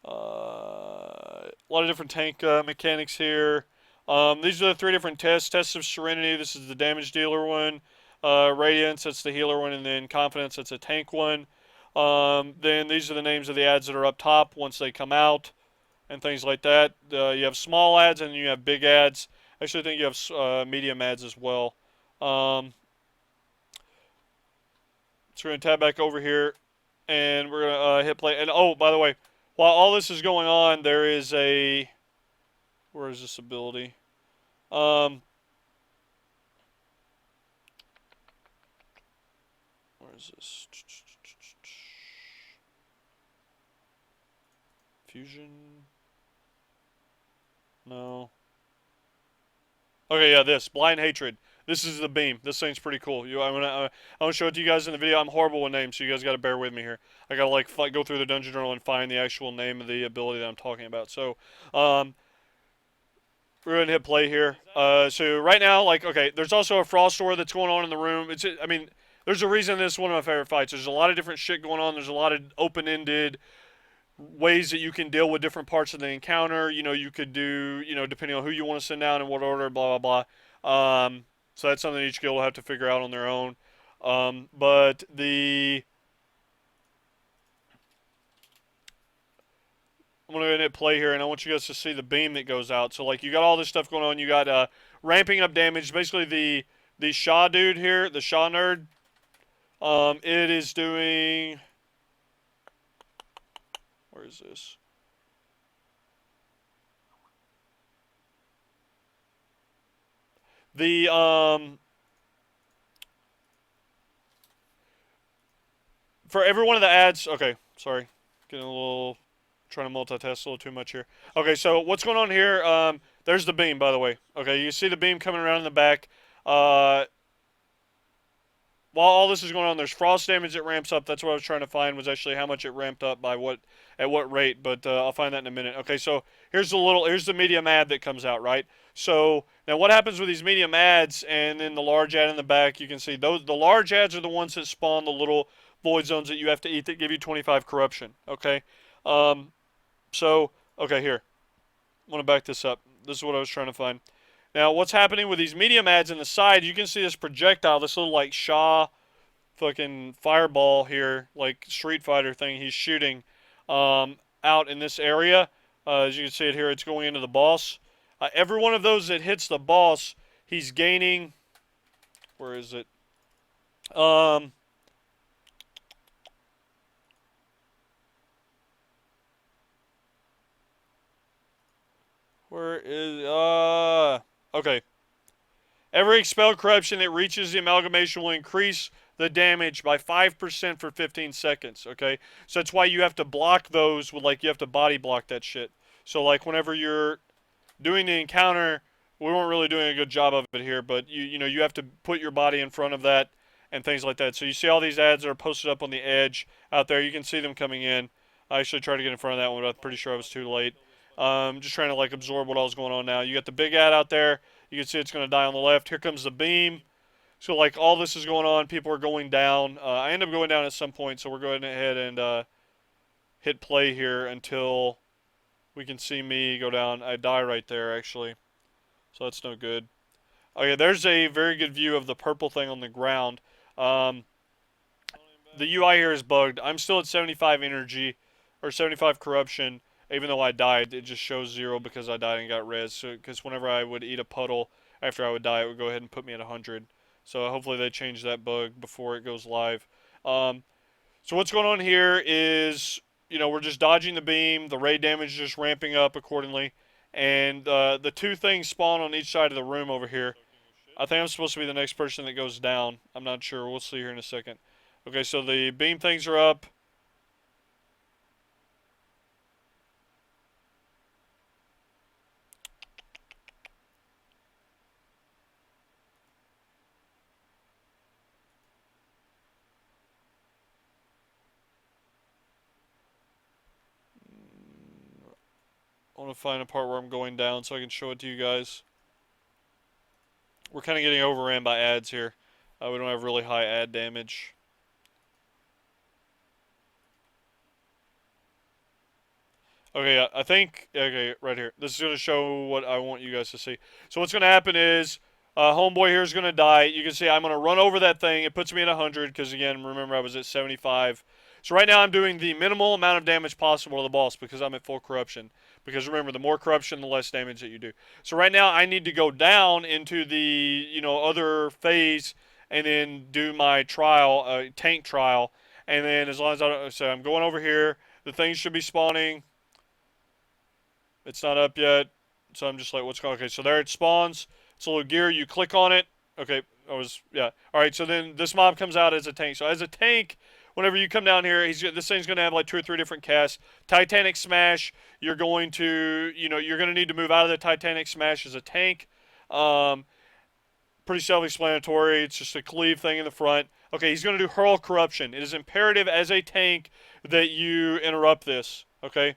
A lot of different tank mechanics here. These are the three different tests. Test of Serenity, this is the damage dealer one. Radiance, that's the healer one. And then Confidence, that's a tank one. Then these are the names of the ads that are up top once they come out and things like that. You have small ads and you have big ads. I actually think you have medium ads as well. So we're going to tab back over here and we're going to hit play. And oh, by the way, while all this is going on, there is a... Where is this ability? Where is this? Fusion? No. Okay, yeah, this. Blind Hatred. This is the beam. This thing's pretty cool. I'm gonna show it to you guys in the video. I'm horrible with names, so you guys gotta bear with me here. I gotta like go through the dungeon journal and find the actual name of the ability that I'm talking about. So, we're gonna hit play here. So right now, like, okay, there's also a frost door that's going on in the room. I mean, there's a reason this is one of my favorite fights. There's a lot of different shit going on. There's a lot of open-ended ways that you can deal with different parts of the encounter. You know, you could do, you know, depending on who you want to send down in what order, blah blah blah. So that's something each guild will have to figure out on their own. But I'm gonna hit play here, and I want you guys to see the beam that goes out. So like you got all this stuff going on. You got ramping up damage. Basically the Shaw dude here, the Shaw nerd. It is doing. Where is this? The for every one of the ads. Okay, sorry, getting a little trying to multitask a little too much here. Okay, so what's going on here? There's the beam, by the way. Okay, you see the beam coming around in the back. Uh, while all this is going on, there's frost damage that ramps up. That's what I was trying to find, was actually how much it ramped up by at what rate. But I'll find that in a minute. Okay, so here's the medium ad that comes out, right? So now what happens with these medium ads and then the large ad in the back? You can see the large ads are the ones that spawn the little void zones that you have to eat that give you 25 corruption. Okay, um, so okay, here I want to back this up. This is what I was trying to find. Now, what's happening with these medium ads in the side, you can see this projectile, this little, like, Shaw fucking fireball here, like, Street Fighter thing he's shooting out in this area. As you can see it here, it's going into the boss. Every one of those that hits the boss, he's gaining... Where is it? Where is... Okay. Every expelled corruption that reaches the amalgamation will increase the damage by 5% for 15 seconds, okay? So that's why you have to block those with, like, you have to body block that shit. So, like, whenever you're doing the encounter, we weren't really doing a good job of it here, but you know, you have to put your body in front of that and things like that. So you see all these ads that are posted up on the edge out there. You can see them coming in. I actually tried to get in front of that one, but I'm pretty sure I was too late. Just trying to, like, absorb what all's going on now. You got the big ad out there. You can see it's going to die on the left. Here comes the beam. So, like, all this is going on. People are going down. I end up going down at some point, so we're going ahead and hit play here until we can see me go down. I die right there, actually. So that's no good. Okay, there's a very good view of the purple thing on the ground. Um, the UI here is bugged. I'm still at 75 energy, or 75 corruption, even though I died. It just shows 0 because I died and got res. So, because whenever I would eat a puddle after I would die, it would go ahead and put me at 100. So hopefully they change that bug before it goes live. So what's going on here is, you know, we're just dodging the beam. The raid damage is just ramping up accordingly. And the two things spawn on each side of the room over here. I think I'm supposed to be the next person that goes down. I'm not sure. We'll see here in a second. Okay, so the beam things are up. I want to find a part where I'm going down so I can show it to you guys. We're kind of getting overran by ads here. We don't have really high ad damage. Okay, I think, okay, right here. This is going to show what I want you guys to see. So what's going to happen is, homeboy here is going to die. You can see I'm going to run over that thing. It puts me at 100 because, again, remember I was at 75. So right now I'm doing the minimal amount of damage possible to the boss because I'm at full corruption. Because remember, the more corruption, the less damage that you do. So right now I need to go down into the, other phase and then do my trial, tank trial. And then as long as so I'm going over here, the things should be spawning. It's not up yet, so I'm just like, what's going on? Okay, so there it spawns. It's a little gear. You click on it. Okay, yeah. All right, so then this mob comes out as a tank. So as a tank, whenever you come down here, this thing's going to have like 2 or 3 different casts. Titanic Smash, you're going to, you're going to need to move out of the Titanic Smash as a tank. Um, Pretty self-explanatory. It's just a cleave thing in the front. Okay, he's going to do Hurl Corruption. It is imperative as a tank that you interrupt this. Okay,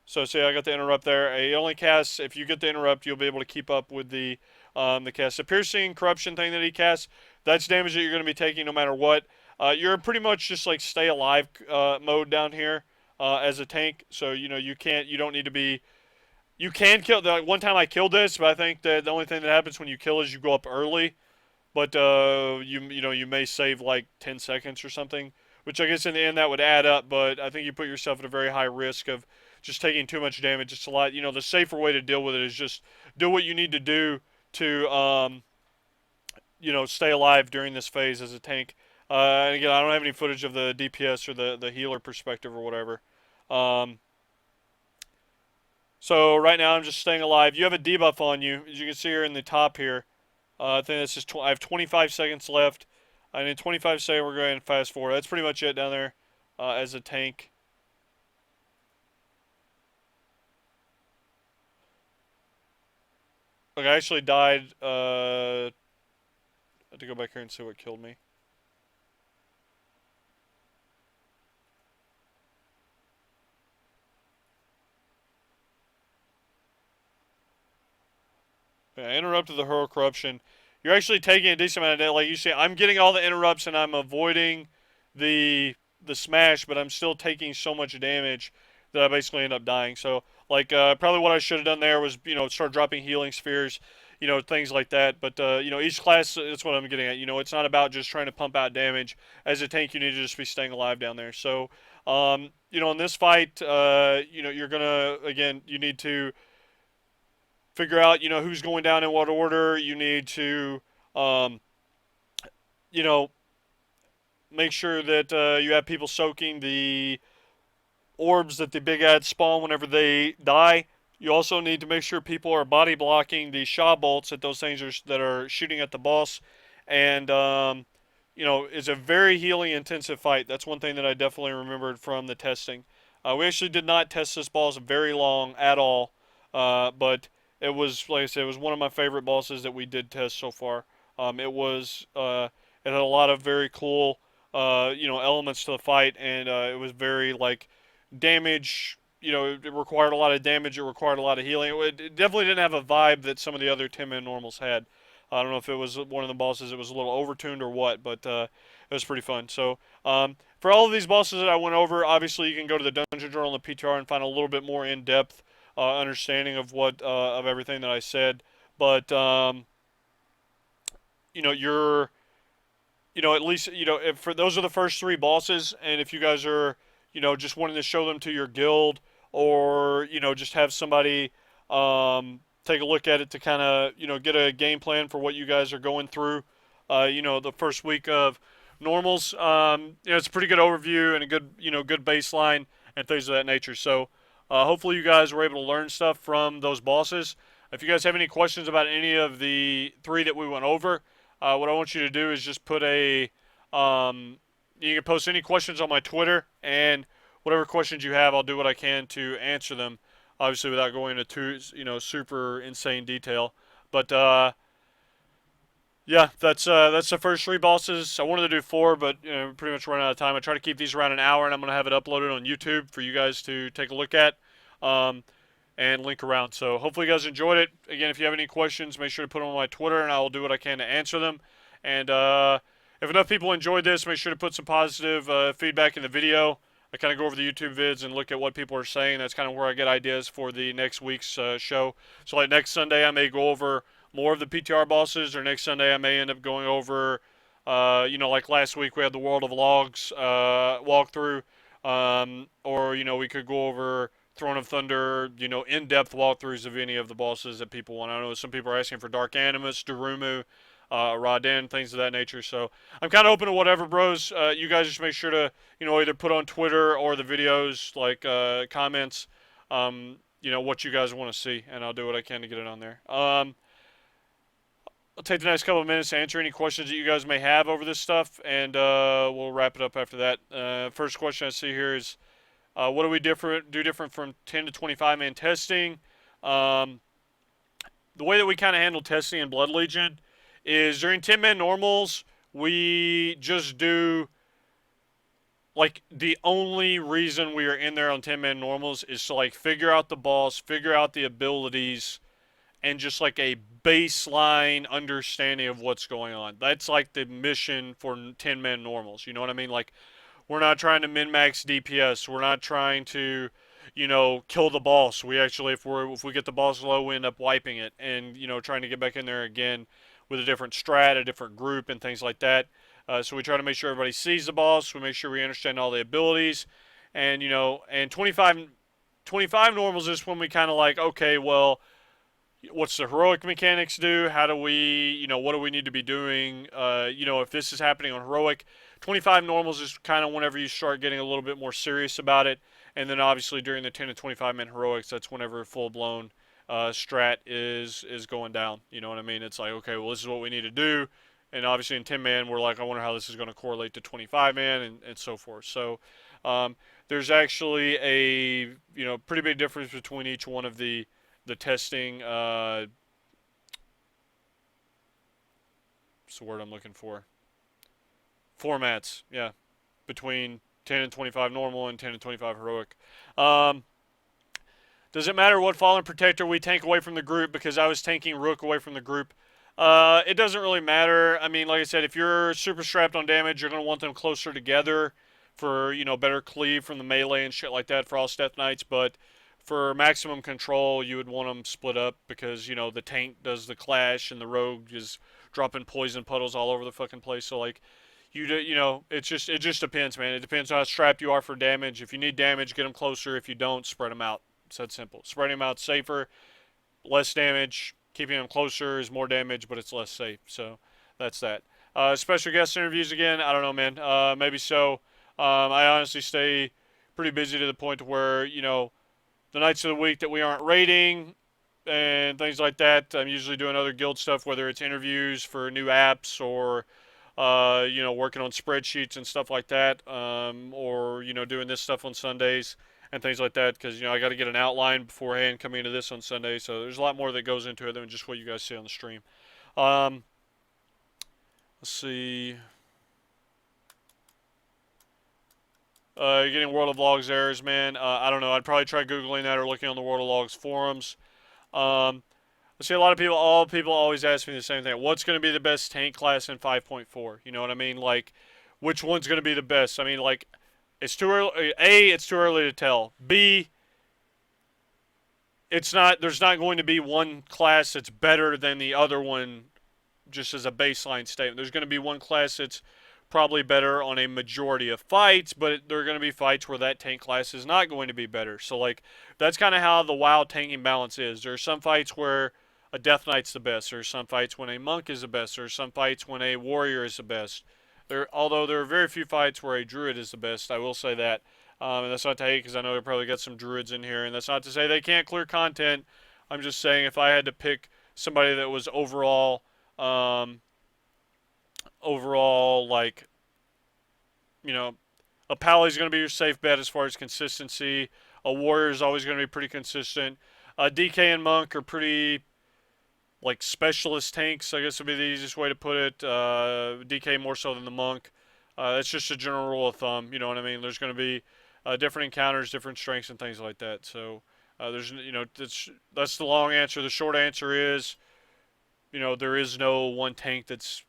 so see, I got the interrupt there. It only casts if you get the interrupt. You'll be able to keep up with the cast. The piercing corruption thing that he casts, that's damage that you're going to be taking no matter what. You're in pretty much just like stay alive mode down here as a tank. So you don't need to be. You can kill. One time I killed this, but I think that the only thing that happens when you kill is you go up early. But you may save like 10 seconds or something, which I guess in the end that would add up. But I think you put yourself at a very high risk of just taking too much damage. It's a lot. The safer way to deal with it is just do what you need to do to stay alive during this phase as a tank. And again, I don't have any footage of the DPS or the healer perspective or whatever. Um, so right now I'm just staying alive. You have a debuff on you, as you can see here in the top here. I think this is. I have 25 seconds left. And in 25 seconds, we're going to fast forward. That's pretty much it down there as a tank. Look, I actually died. I have to go back here and see what killed me. Yeah, I interrupted the hurl corruption. You're actually taking a decent amount of damage. Like you see, I'm getting all the interrupts and I'm avoiding the smash, but I'm still taking so much damage that I basically end up dying. So, like, probably what I should have done there was, start dropping healing spheres, things like that. But, each class, that's what I'm getting at. It's not about just trying to pump out damage. As a tank, you need to just be staying alive down there. So, in this fight, you're going to, again, you need to figure out, who's going down in what order. You need to, um, you know, make sure that you have people soaking the orbs that the big ads spawn whenever they die. You also need to make sure people are body blocking the Shaw bolts that those things that are shooting at the boss. And, it's a very healing intensive fight. That's one thing that I definitely remembered from the testing. We actually did not test this boss very long at all, but it was, like I said, it was one of my favorite bosses that we did test so far. It had a lot of very cool, elements to the fight, and it was very like damage. It required a lot of damage. It required a lot of healing. It definitely didn't have a vibe that some of the other 10-man normals had. I don't know if it was one of the bosses that was a little overtuned or what, but it was pretty fun. So for all of these bosses that I went over, obviously you can go to the Dungeon Journal and the PTR and find a little bit more in-depth understanding of what of everything that I said. But you're at least if for those are the first 3 bosses, and if you guys are just wanting to show them to your guild, or just have somebody take a look at it to kind of get a game plan for what you guys are going through the first week of normals. It's a pretty good overview and a good good baseline and things of that nature. So hopefully you guys were able to learn stuff from those bosses. If you guys have any questions about any of the 3 that we went over, what I want you to do is just put you can post any questions on my Twitter, and whatever questions you have, I'll do what I can to answer them. Obviously, without going into super insane detail. But yeah, that's the first 3 bosses. I wanted to do 4, but pretty much running out of time. I try to keep these around an hour, and I'm gonna have it uploaded on YouTube for you guys to take a look at. Um, and link around. So hopefully you guys enjoyed it. Again, if you have any questions, make sure to put them on my Twitter, and I will do what I can to answer them. And if enough people enjoyed this, make sure to put some positive feedback in the video. I kind of go over the YouTube vids and look at what people are saying. That's kind of where I get ideas for the next week's show. So like next Sunday, I may go over more of the PTR bosses, or next Sunday I may end up going over, like last week we had the World of Logs walkthrough, or we could go over Throne of Thunder, in-depth walkthroughs of any of the bosses that people want. I know some people are asking for Dark Animus, Darumu, Raden, things of that nature. So I'm kind of open to whatever, bros. You guys just make sure to, either put on Twitter or the videos, like comments, what you guys want to see, and I'll do what I can to get it on there. I'll take the next couple of minutes to answer any questions that you guys may have over this stuff, and we'll wrap it up after that. First question I see here is, what do we do different from 10 to 25 man testing? The way that we kind of handle testing in Blood Legion is during 10 man normals, we just do, like, the only reason we are in there on 10 man normals is to, like, figure out the boss, figure out the abilities, and just like a baseline understanding of what's going on. That's like the mission for 10 man normals. You know what I mean? Like, we're not trying to min-max DPS. We're not trying to, kill the boss. We actually, if we get the boss low, we end up wiping it, and trying to get back in there again with a different strat, a different group, and things like that. So we try to make sure everybody sees the boss. We make sure we understand all the abilities, and and 25 normals is when we kind of like, okay, well, what's the heroic mechanics do? How do we, what do we need to be doing? If this is happening on heroic, 25 normals is kind of whenever you start getting a little bit more serious about it. And then obviously during the 10 to 25 man heroics, that's whenever full blown strat is going down. You know what I mean? It's like, okay, well, this is what we need to do. And obviously in 10 man, we're like, I wonder how this is going to correlate to 25 man and so forth. So there's actually a pretty big difference between each one of the testing, what's the word I'm looking for? Formats, yeah, between 10 and 25 normal and 10 and 25 heroic. Does it matter what Fallen Protector we tank away from the group? Because I was tanking Rook away from the group. It doesn't really matter. I mean, like I said, if you're super strapped on damage, you're going to want them closer together for, better cleave from the melee and shit like that for all Death Knights, but for maximum control, you would want them split up because, the tank does the clash and the rogue is dropping poison puddles all over the fucking place. So, like, it just depends, man. It depends on how strapped you are for damage. If you need damage, get them closer. If you don't, spread them out. It's that simple. Spreading them out safer, less damage. Keeping them closer is more damage, but it's less safe. So, that's that. Special guest interviews again. I don't know, man. Maybe so. I honestly stay pretty busy to the point to where, the nights of the week that we aren't raiding and things like that, I'm usually doing other guild stuff, whether it's interviews for new apps or, working on spreadsheets and stuff like that, or, doing this stuff on Sundays and things like that, because, I got to get an outline beforehand coming into this on Sunday, so there's a lot more that goes into it than just what you guys see on the stream. Let's see. Getting World of Logs errors, man. I don't know. I'd probably try Googling that or looking on the World of Logs forums. I see a lot of people, all people always ask me the same thing. What's going to be the best tank class in 5.4? You know what I mean? Like, which one's going to be the best? I mean, like, it's too early. A, it's too early to tell. B, there's not going to be one class that's better than the other one just as a baseline statement. There's going to be one class that's probably better on a majority of fights, but there are going to be fights where that tank class is not going to be better. So, like, that's kind of how the WoW tanking balance is. There are some fights where a Death Knight's the best. There are some fights when a Monk is the best. There are some fights when a Warrior is the best. Although there are very few fights where a Druid is the best, I will say that. And that's not to hate, because I know they probably got some Druids in here, and that's not to say they can't clear content. I'm just saying if I had to pick somebody that was overall, like, a Pally's going to be your safe bet as far as consistency. A Warrior is always going to be pretty consistent. DK and Monk are pretty, like, specialist tanks, I guess would be the easiest way to put it. DK more so than the Monk. That's just a general rule of thumb, you know what I mean? There's going to be different encounters, different strengths, and things like that. So, There's, that's the long answer. The short answer is, there is no one tank that's,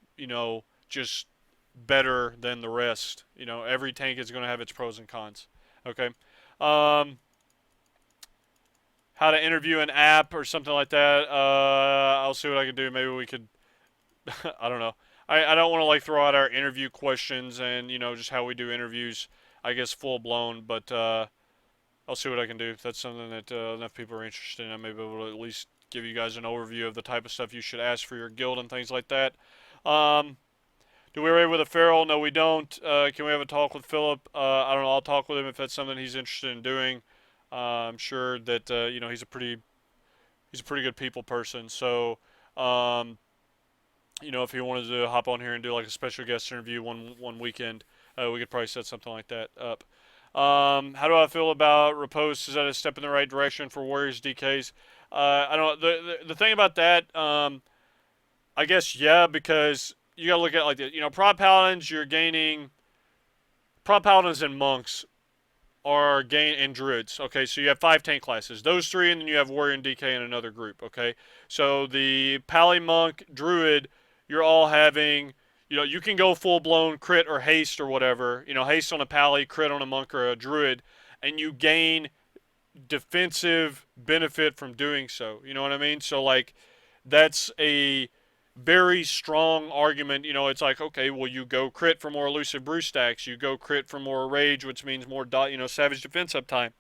just better than the rest. Every tank is going to have its pros and cons. Okay. Um, how to interview an app or something like that. I'll see what I can do. Maybe we could. I don't know. I don't want to like throw out our interview questions and just how we do interviews. I guess full blown, but I'll see what I can do. If that's something that enough people are interested in, I may be able to at least give you guys an overview of the type of stuff you should ask for your guild and things like that. Um, do we raid with a feral? No, we don't. Can we have a talk with Philip? I don't know. I'll talk with him if that's something he's interested in doing. I'm sure that he's a pretty good people person. So, um, if he wanted to hop on here and do like a special guest interview one weekend, we could probably set something like that up. How do I feel about Riposte? Is that a step in the right direction for Warriors DKs? I don't. The thing about that, I guess yeah, because you gotta look at it like this. Prod Paladins, you're gaining. Prod Paladins and Monks are gain and Druids. Okay, so you have 5 tank classes. Those 3, and then you have Warrior and DK in another group. Okay, so the Pally Monk Druid, you're all having. You can go full blown crit or haste or whatever. Haste on a Pally, crit on a Monk or a Druid, and you gain defensive benefit from doing so. You know what I mean? So like that's a very strong argument. It's like, okay, well, you go crit for more elusive brew stacks, you go crit for more rage, which means more savage defense uptime,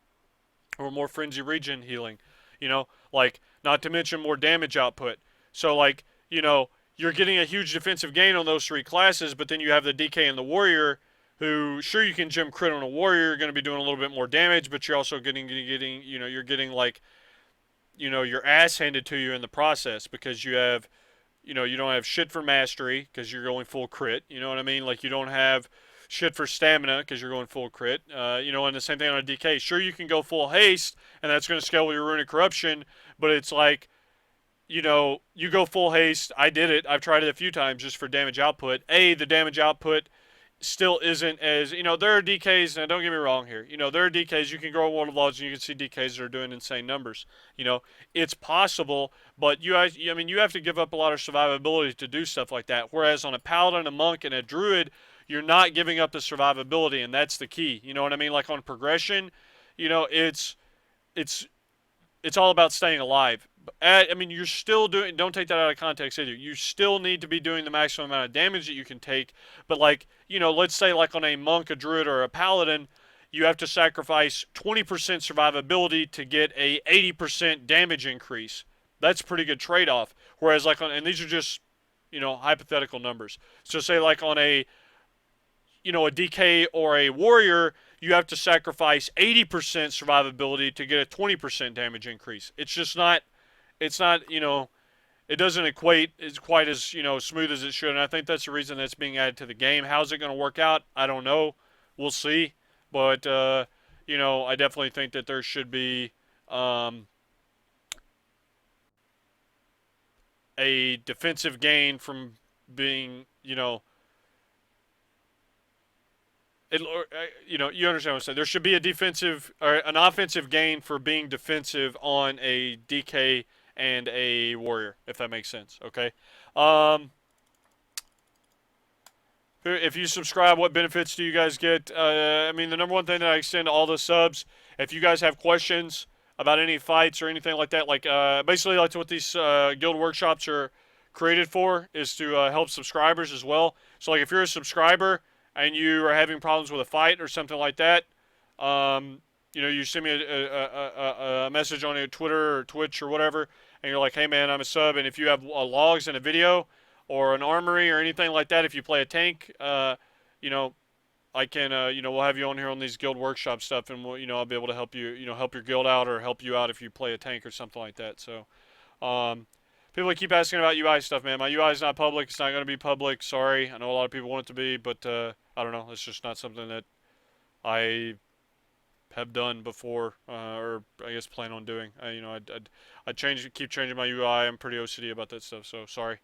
or more frenzy regen healing. Like not to mention more damage output. So like you're getting a huge defensive gain on those 3 classes, but then you have the DK and the warrior, who sure you can gem crit on a warrior, you're going to be doing a little bit more damage, but you're also getting you're getting like your ass handed to you in the process, because you have you don't have shit for mastery because you're going full crit. You know what I mean? Like you don't have shit for stamina because you're going full crit. And the same thing on a DK. Sure, you can go full haste, and that's going to scale with your runic corruption, but it's like, you go full haste. I did it. I've tried it a few times just for damage output. The damage output still isn't as there are DKs, and don't get me wrong here. There are DKs you can grow World of Laws and you can see DKs that are doing insane numbers. It's possible, but you have to give up a lot of survivability to do stuff like that. Whereas on a Paladin, a Monk, and a Druid, you're not giving up the survivability, and that's the key. You know what I mean? Like on progression, it's it's all about staying alive. You're still doing. Don't take that out of context either. You still need to be doing the maximum amount of damage that you can take. But let's say like on a monk, a druid, or a paladin, you have to sacrifice 20% survivability to get a 80% damage increase. That's a pretty good trade-off. Whereas and these are just hypothetical numbers. So say like on a DK or a warrior, you have to sacrifice 80% survivability to get a 20% damage increase. It's not, it doesn't equate as quite as, smooth as it should. And I think that's the reason that's being added to the game. How's it going to work out? I don't know. We'll see. But, I definitely think that there should be a defensive gain from being, you understand what I'm saying. There should be a defensive or an offensive gain for being defensive on a DK and a warrior, if that makes sense. Okay. Um, if you subscribe, what benefits do you guys get? The number one thing that I extend to all the subs, if you guys have questions about any fights or anything like that, basically like what these guild workshops are created for, is to help subscribers as well. So like if you're a subscriber and you are having problems with a fight or something like that, you send me a message on your Twitter or Twitch or whatever, and you're like, hey man, I'm a sub, and if you have logs in a video or an armory or anything like that, if you play a tank, I can, we'll have you on here on these guild workshop stuff, and I'll be able to help you, help your guild out or help you out if you play a tank or something like that. So, people keep asking about UI stuff, man. My UI is not public. It's not going to be public. Sorry. I know a lot of people want it to be, but I don't know. It's just not something that I have done before, or I guess plan on doing. I keep changing my UI. I'm pretty OCD about that stuff, so sorry.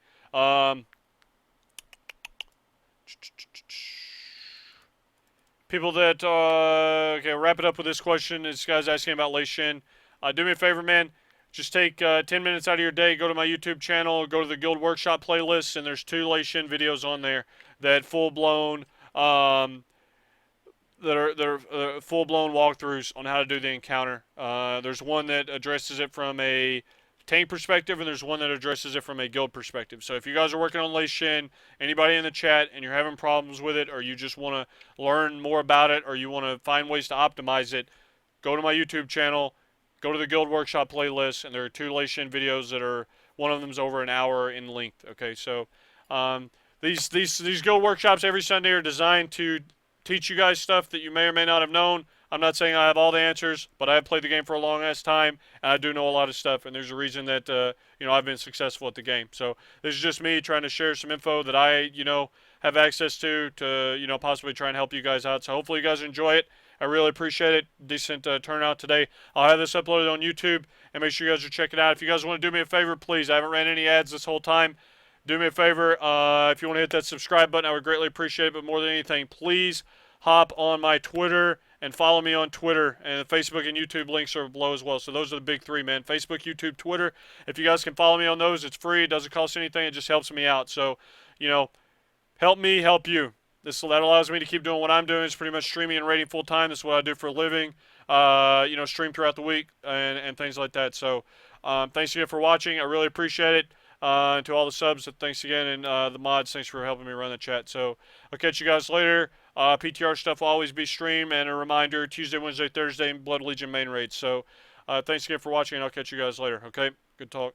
People that okay, wrap it up with this question. This guy's asking about Lei Shin. Do me a favor, man. Just take 10 minutes out of your day, go to my YouTube channel, go to the Guild Workshop playlist, and there's 2 Lei Shin videos on there that full-blown full-blown walkthroughs on how to do the encounter. There's one that addresses it from a tank perspective, and there's one that addresses it from a guild perspective. So if you guys are working on Lei Shin, anybody in the chat, and you're having problems with it, or you just want to learn more about it, or you want to find ways to optimize it, go to my YouTube channel, go to the Guild Workshop playlist, and there are 2 Lei Shin videos that are, one of them's over an hour in length. Okay, so these Guild Workshops every Sunday are designed to teach you guys stuff that you may or may not have known. I'm not saying I have all the answers, but I have played the game for a long ass time, and I do know a lot of stuff, and there's a reason that I've been successful at the game. So this is just me trying to share some info that I have access to possibly try and help you guys out. So hopefully you guys enjoy it. I really appreciate it. Decent turnout today. I'll have this uploaded on YouTube, and make sure you guys are checking it out. If you guys want to do me a favor, please. I haven't ran any ads this whole time. Do me a favor. If you want to hit that subscribe button, I would greatly appreciate it. But more than anything, please hop on my Twitter and follow me on Twitter. And the Facebook and YouTube links are below as well. So those are the big 3, man. Facebook, YouTube, Twitter. If you guys can follow me on those, it's free. It doesn't cost anything. It just helps me out. So, help me help you. That allows me to keep doing what I'm doing. It's pretty much streaming and rating full time. That's what I do for a living. Stream throughout the week and things like that. So thanks again for watching. I really appreciate it. And to all the subs, thanks again. And the mods, thanks for helping me run the chat. So I'll catch you guys later. PTR stuff will always be streamed. And a reminder, Tuesday, Wednesday, Thursday, Blood Legion main raids. So thanks again for watching, and I'll catch you guys later. Okay? Good talk.